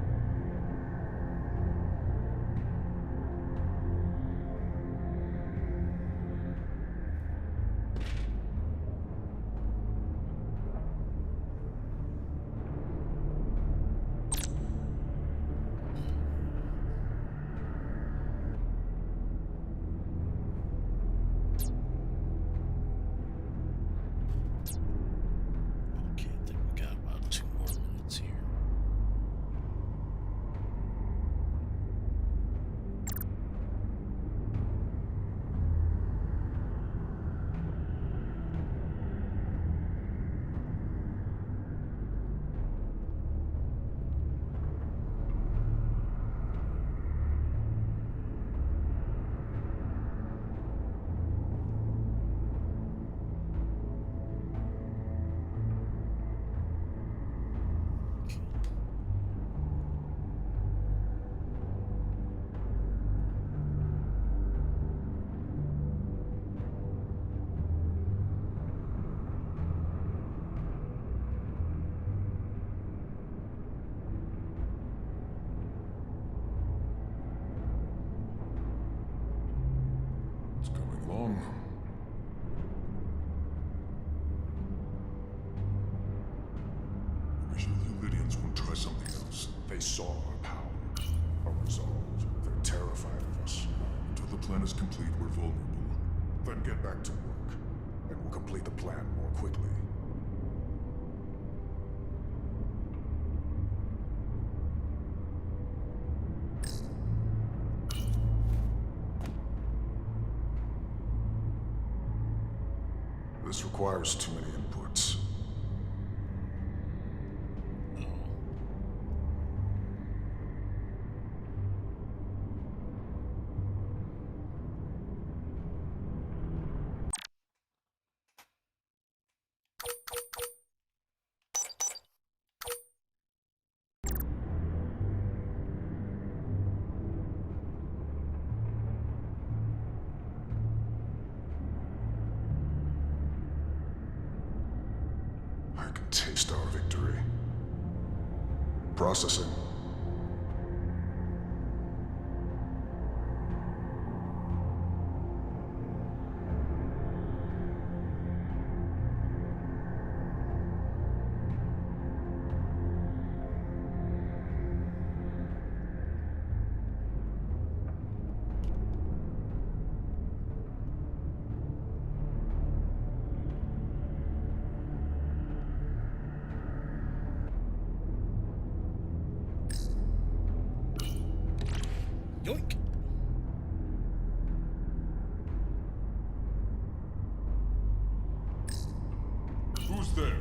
wrong. Originally, the Lydians would try something else. They saw our power, our resolve. They're terrified of us. Until the plan is complete, we're vulnerable. Then get back to work, and we'll complete the plan more quickly. This requires too many inputs. I can taste our victory. Processing. Yoink. Who's there?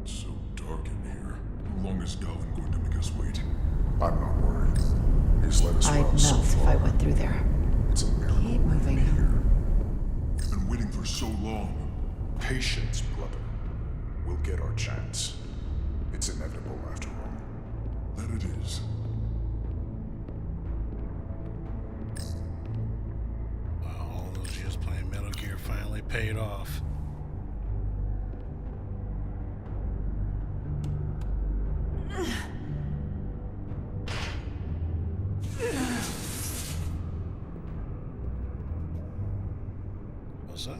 It's so dark in here. How long is Galvin going to make us wait? I'm not worried. He's let us I'd well so melt if far. I went through there. It's a miracle. Keep moving. We've been waiting for so long. Patience, brother. We'll get our chance. It's inevitable after all. That it is. Wow, all those years playing Metal Gear finally paid off. What's up?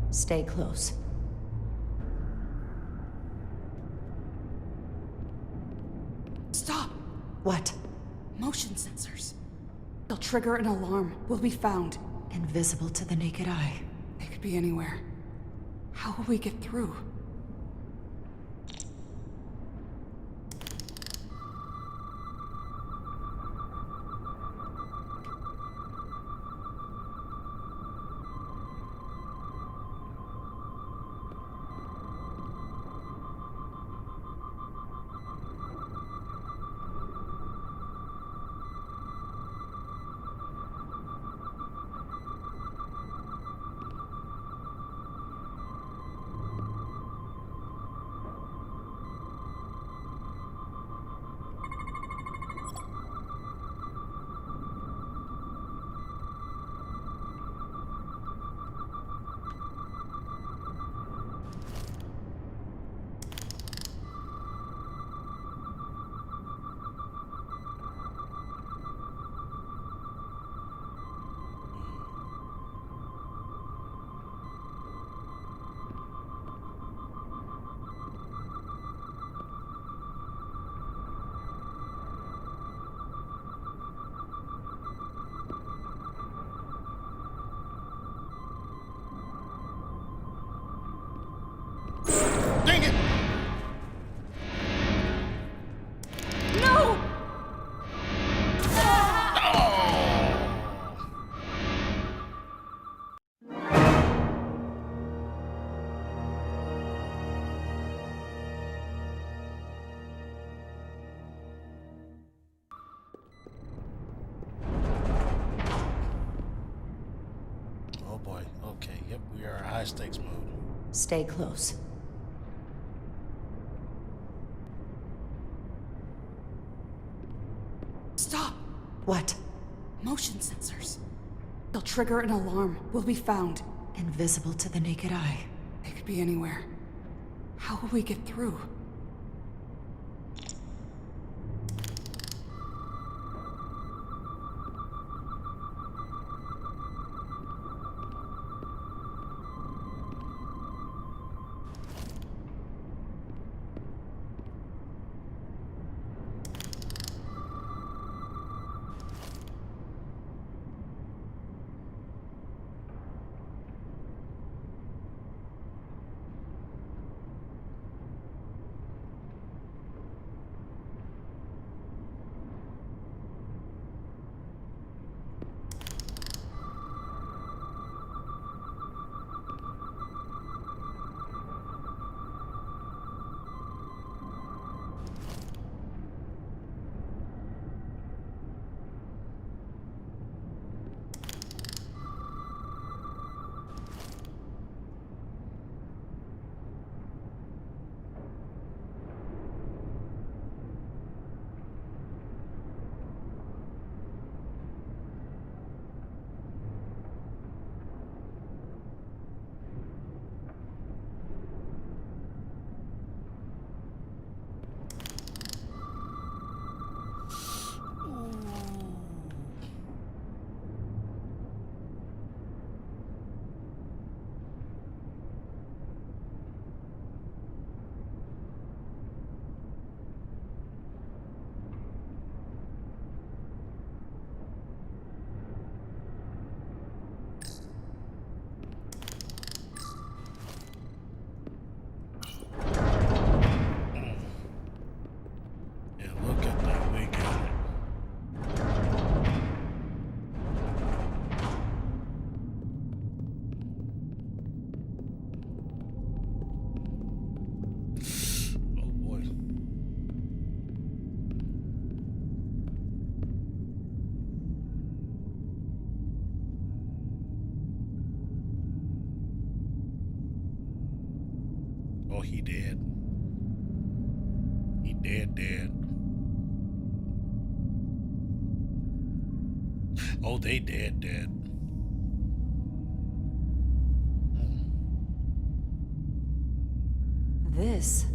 Stay close. Stop! What? Motion sensors. They'll trigger an alarm. We'll be found. Invisible to the naked eye. They could be anywhere. How will we get through? boy. Okay, yep, we are high stakes mode. Stay close. Stop! What? Motion sensors. They'll trigger an alarm. We'll be found. Invisible to the naked eye. They could be anywhere. How will we get through? Oh, he dead. He dead. Oh, they dead. This?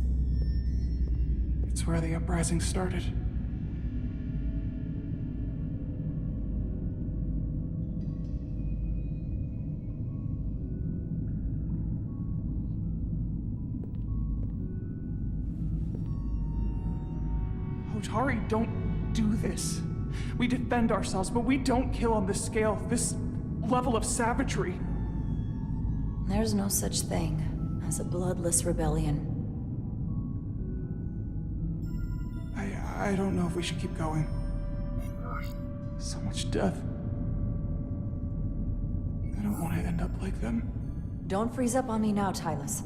It's where the uprising started. Hotari don't do this. We defend ourselves, but we don't kill on this scale, this level of savagery. There's no such thing as a bloodless rebellion. I don't know if we should keep going. So much death. I don't want to end up like them. Don't freeze up on me now, Tylus.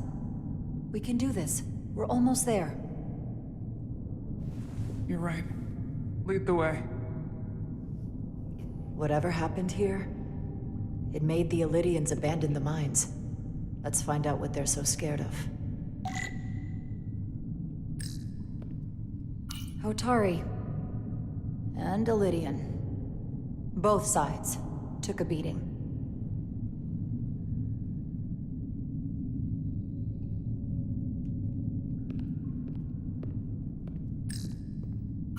We can do this. We're almost there. You're right. Lead the way. Whatever happened here, it made the Illydians abandon the mines. Let's find out what they're so scared of. Hotari and Illydian. Both sides took a beating.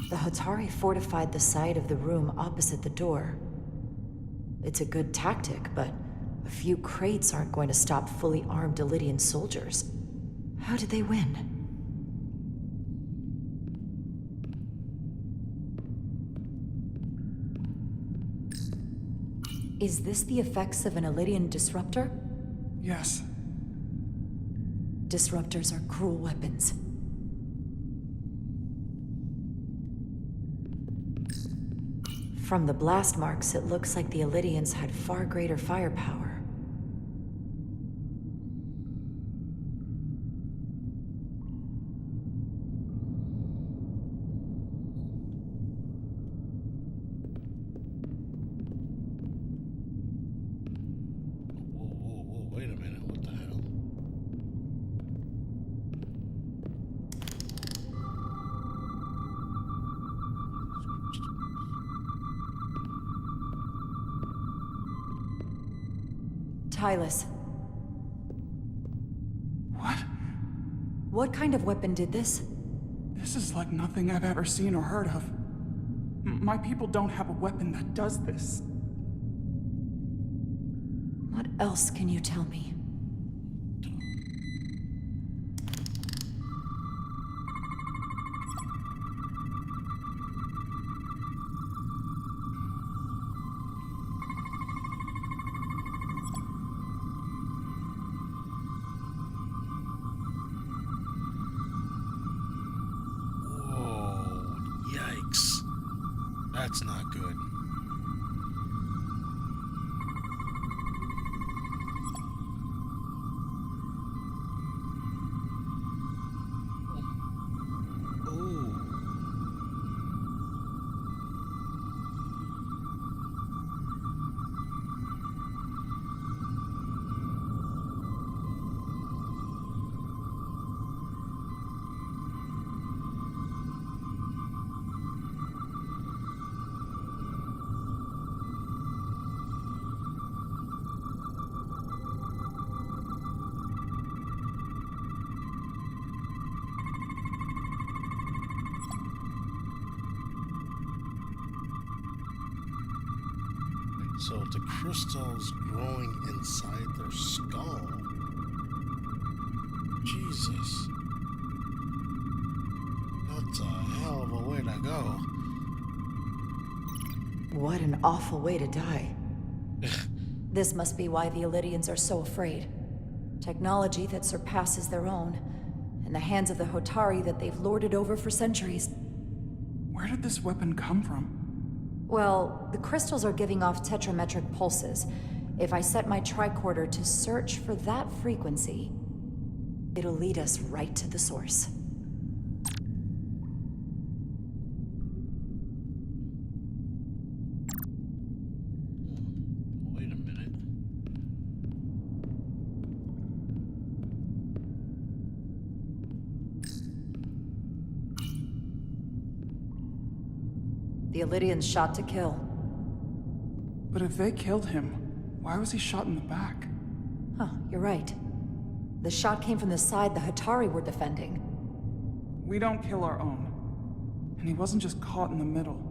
The Hotari fortified the side of the room opposite the door. It's a good tactic, but a few crates aren't going to stop fully armed Illydian soldiers. How did they win? Is this the effects of an Illydian disruptor? Yes. Disruptors are cruel weapons. From the blast marks, it looks like the Illydians had far greater firepower. Wait a minute, what the hell? Tylus. What? What kind of weapon did this? This is like nothing I've ever seen or heard of. My people don't have a weapon that does this. What else can you tell me? Yikes. That's not good. So the crystals growing inside their skull. Jesus. That's a hell of a way to go. What an awful way to die. This must be why the Elydians are so afraid. Technology that surpasses their own, in the hands of the Hotari that they've lorded over for centuries. Where did this weapon come from? Well, the crystals are giving off tetrametric pulses. If I set my tricorder to search for that frequency, it'll lead us right to the source. Wait a minute. The Elydians shot to kill. But if they killed him, why was he shot in the back? Huh, you're right. The shot came from the side the Hotari were defending. We don't kill our own. And he wasn't just caught in the middle.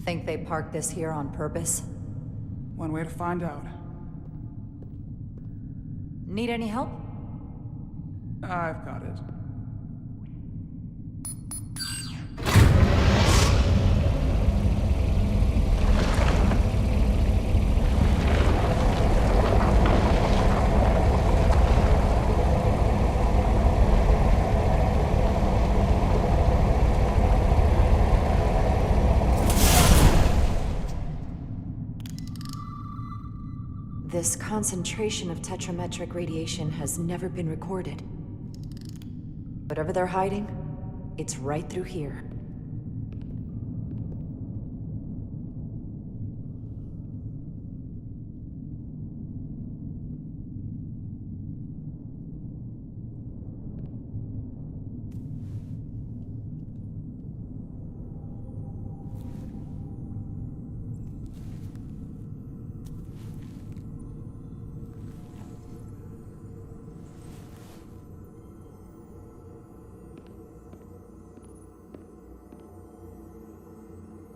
Think they parked this here on purpose? One way to find out. Need any help? I've got it. This concentration of tetrametric radiation has never been recorded. Whatever they're hiding, it's right through here.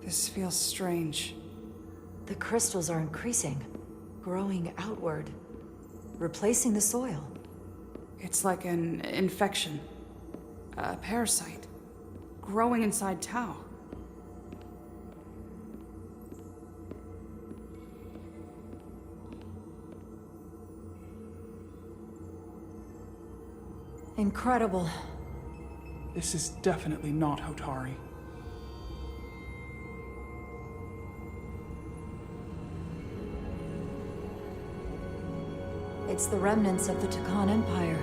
This feels strange. The crystals are increasing, growing outward, replacing the soil. It's like an infection. A parasite. Growing inside Tau. Incredible. This is definitely not Hotari. It's the remnants of the Takan Empire.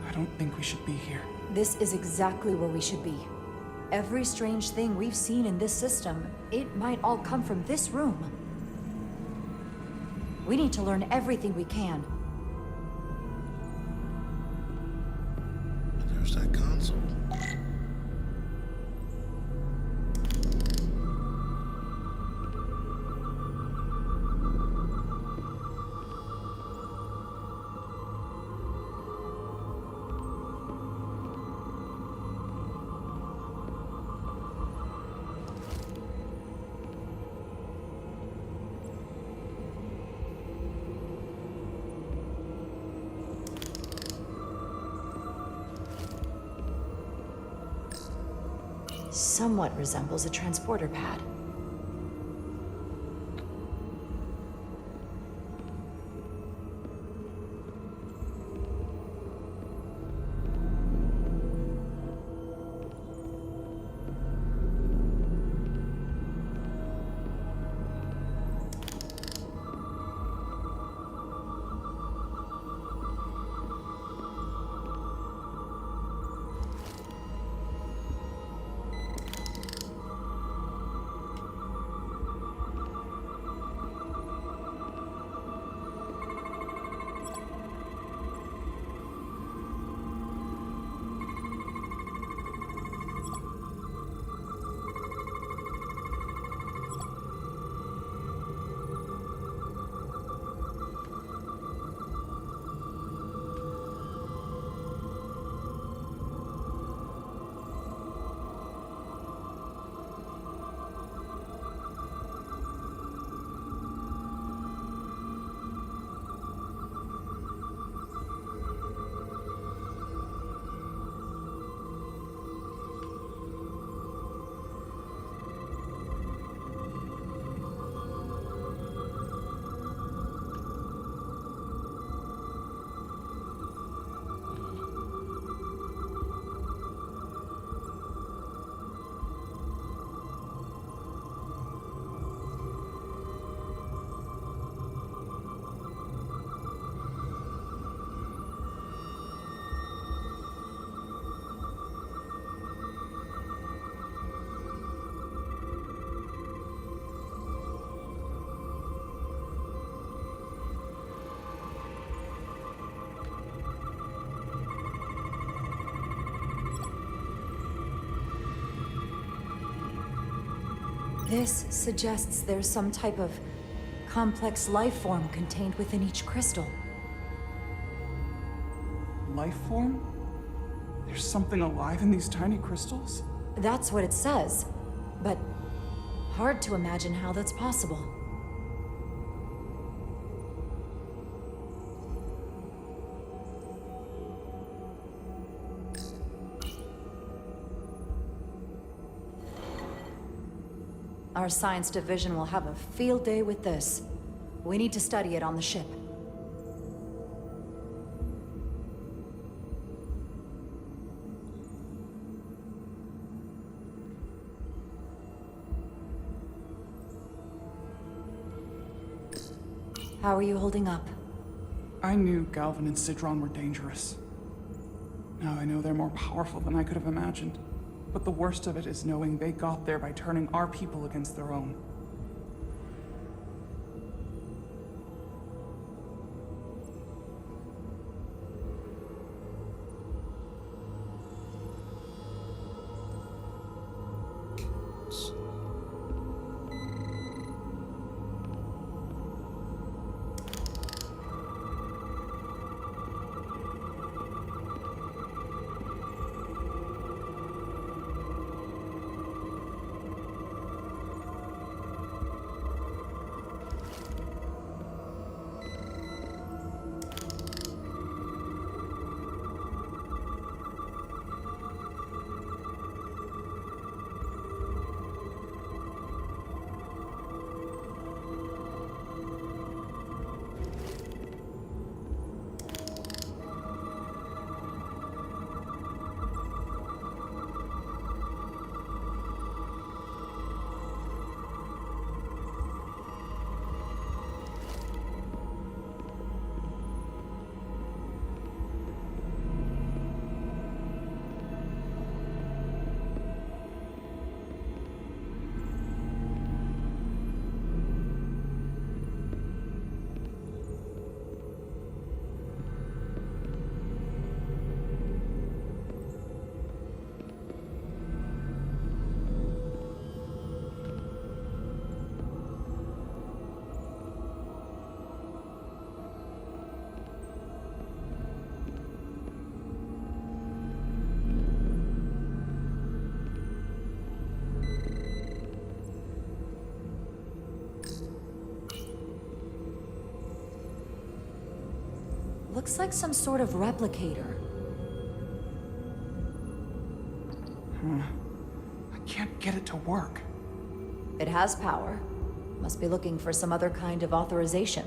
I don't think we should be here. This is exactly where we should be. Every strange thing we've seen in this system, it might all come from this room. We need to learn everything we can. There's that console. Somewhat resembles a transporter pad. This suggests there's some type of complex life form contained within each crystal. Life form? There's something alive in these tiny crystals? That's what it says, but hard to imagine how that's possible. Our science division will have a field day with this. We need to study it on the ship. How are you holding up? I knew Galvin and Sidron were dangerous. Now I know they're more powerful than I could have imagined. But the worst of it is knowing they got there by turning our people against their own. Looks like some sort of replicator. I can't get it to work. It has power. Must be looking for some other kind of authorization.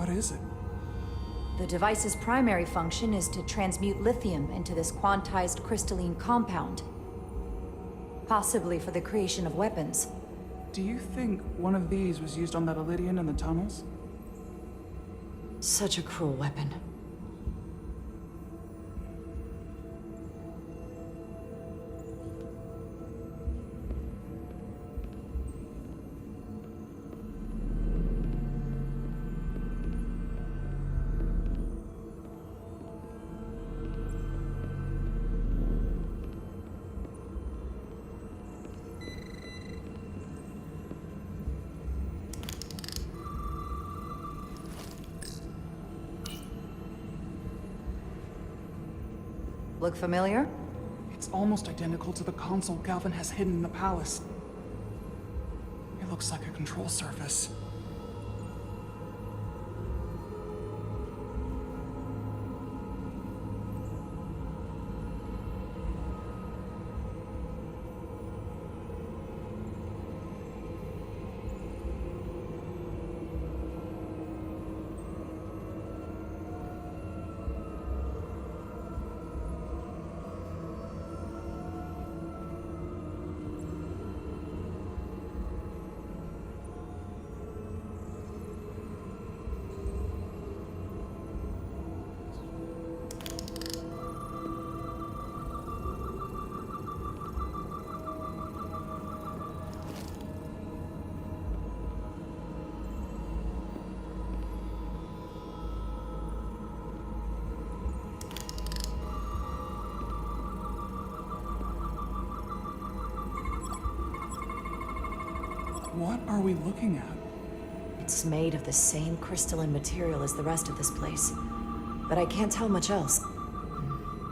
What is it? The device's primary function is to transmute lithium into this quantized crystalline compound. Possibly for the creation of weapons. Do you think one of these was used on that Elydian in the tunnels? Such a cruel weapon. Look familiar? It's almost identical to the console Galvin has hidden in the palace. It looks like a control surface. What are we looking at? It's made of the same crystalline material as the rest of this place. But I can't tell much else.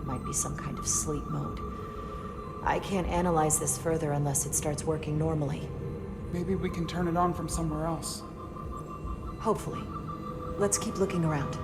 Might be some kind of sleep mode. I can't analyze this further unless it starts working normally. Maybe we can turn it on from somewhere else. Hopefully. Let's keep looking around.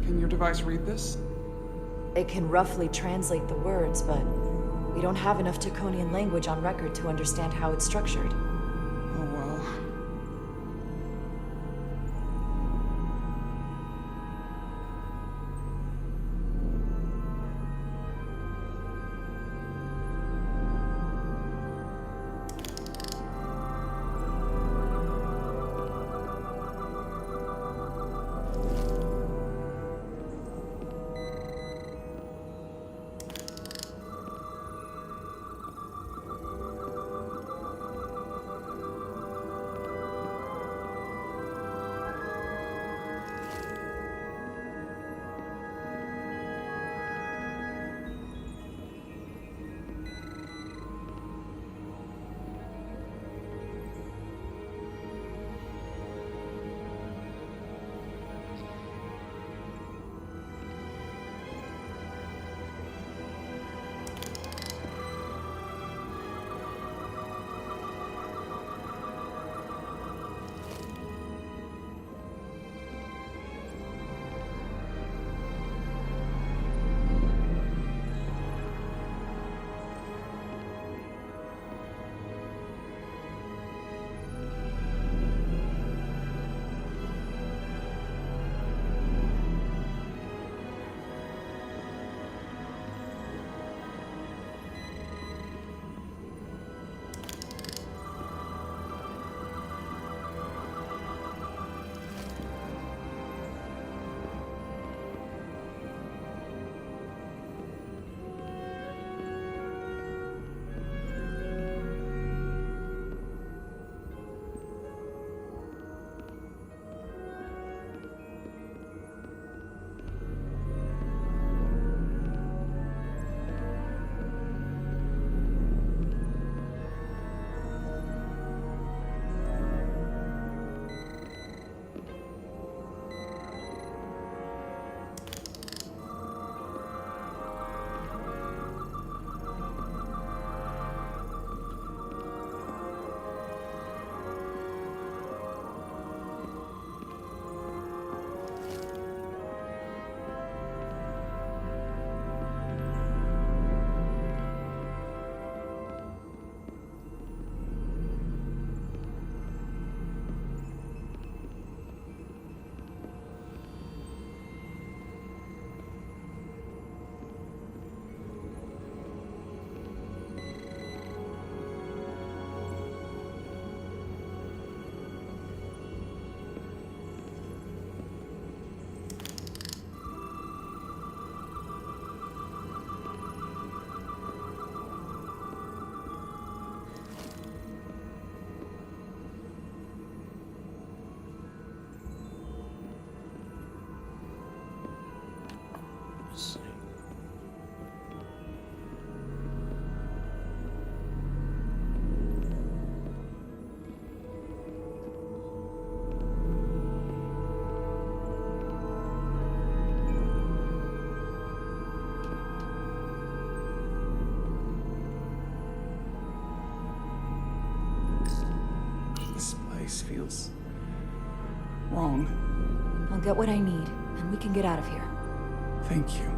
Can your device read this? It can roughly translate the words, but we don't have enough Taconian language on record to understand how it's structured. Oh well. This feels wrong. I'll get what I need, and we can get out of here. Thank you.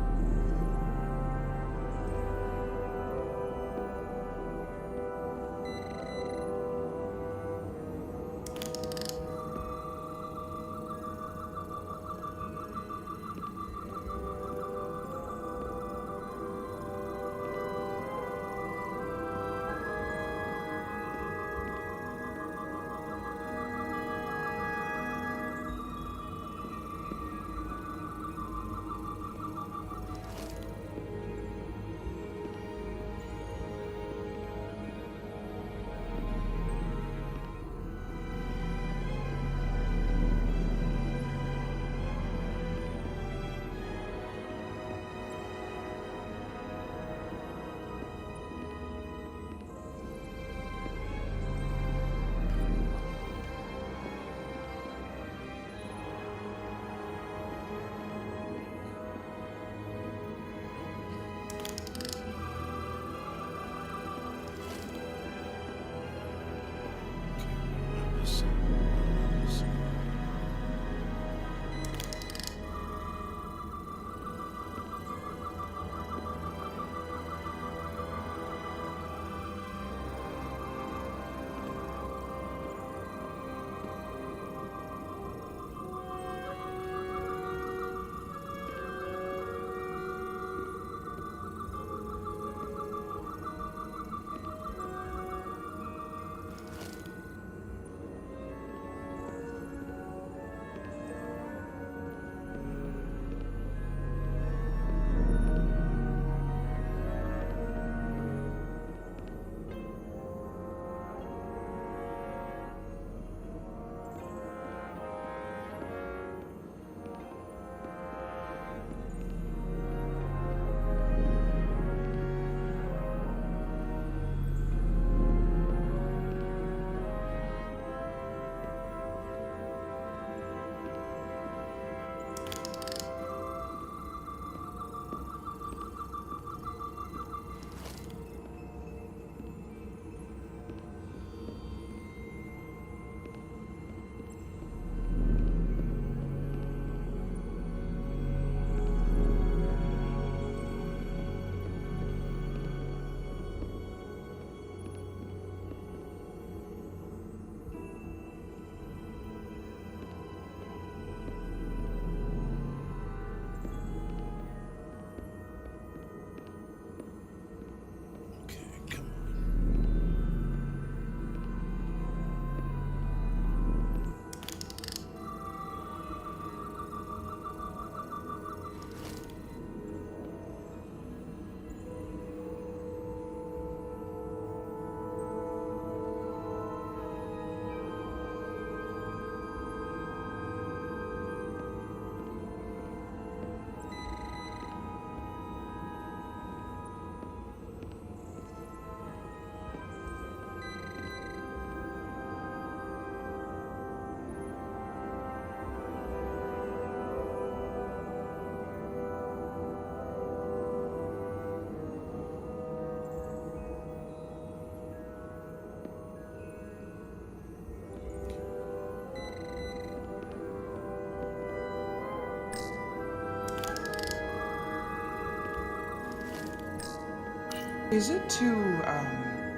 Is it too,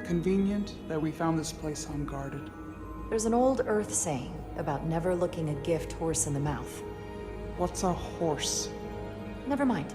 convenient that we found this place unguarded? There's an old Earth saying about never looking a gift horse in the mouth. What's a horse? Never mind.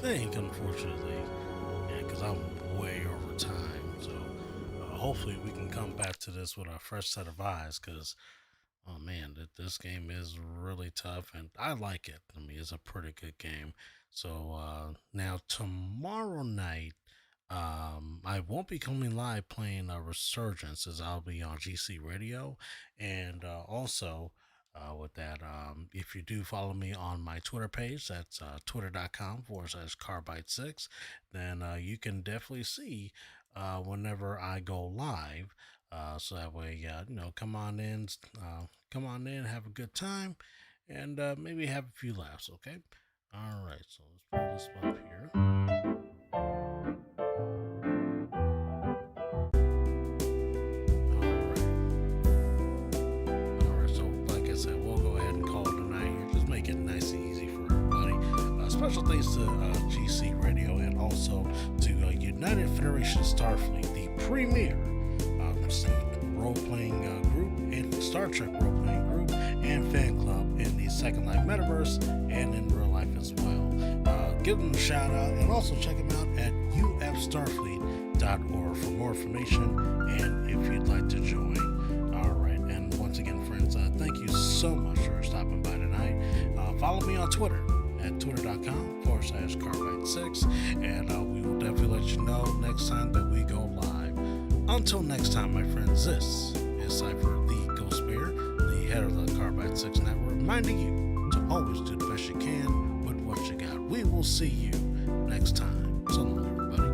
think, unfortunately, because I'm way over time. So hopefully we can come back to this with a fresh set of eyes. Because oh man, this game is really tough, and I like it. I mean, it's a pretty good game. So now tomorrow night, I won't be coming live playing Resurgence, as I'll be on GC Radio, and also with that, if you do follow me on my Twitter page, that's twitter.com/carbide6, then you can definitely see whenever I go live. So that way, come on in, have a good time, and maybe have a few laughs. Okay. All right. So let's pull this up here. Special thanks to GC Radio and also to United Federation Starfleet, the premier role-playing group and Star Trek role-playing group and fan club in the Second Life metaverse and in real life as well. Give them a shout out and also check them out at ufstarfleet.org for more information and if you'd like to join. All right, and once again, friends, thank you so much for stopping by tonight. Follow me on Twitter at twitter.com/carbide6, and we will definitely let you know next time that we go live. Until next time, my friends, this is Cypher the Ghost Bear, the head of the Carbide 6 Network, reminding you to always do the best you can with what you got. We will see you next time. So long, everybody.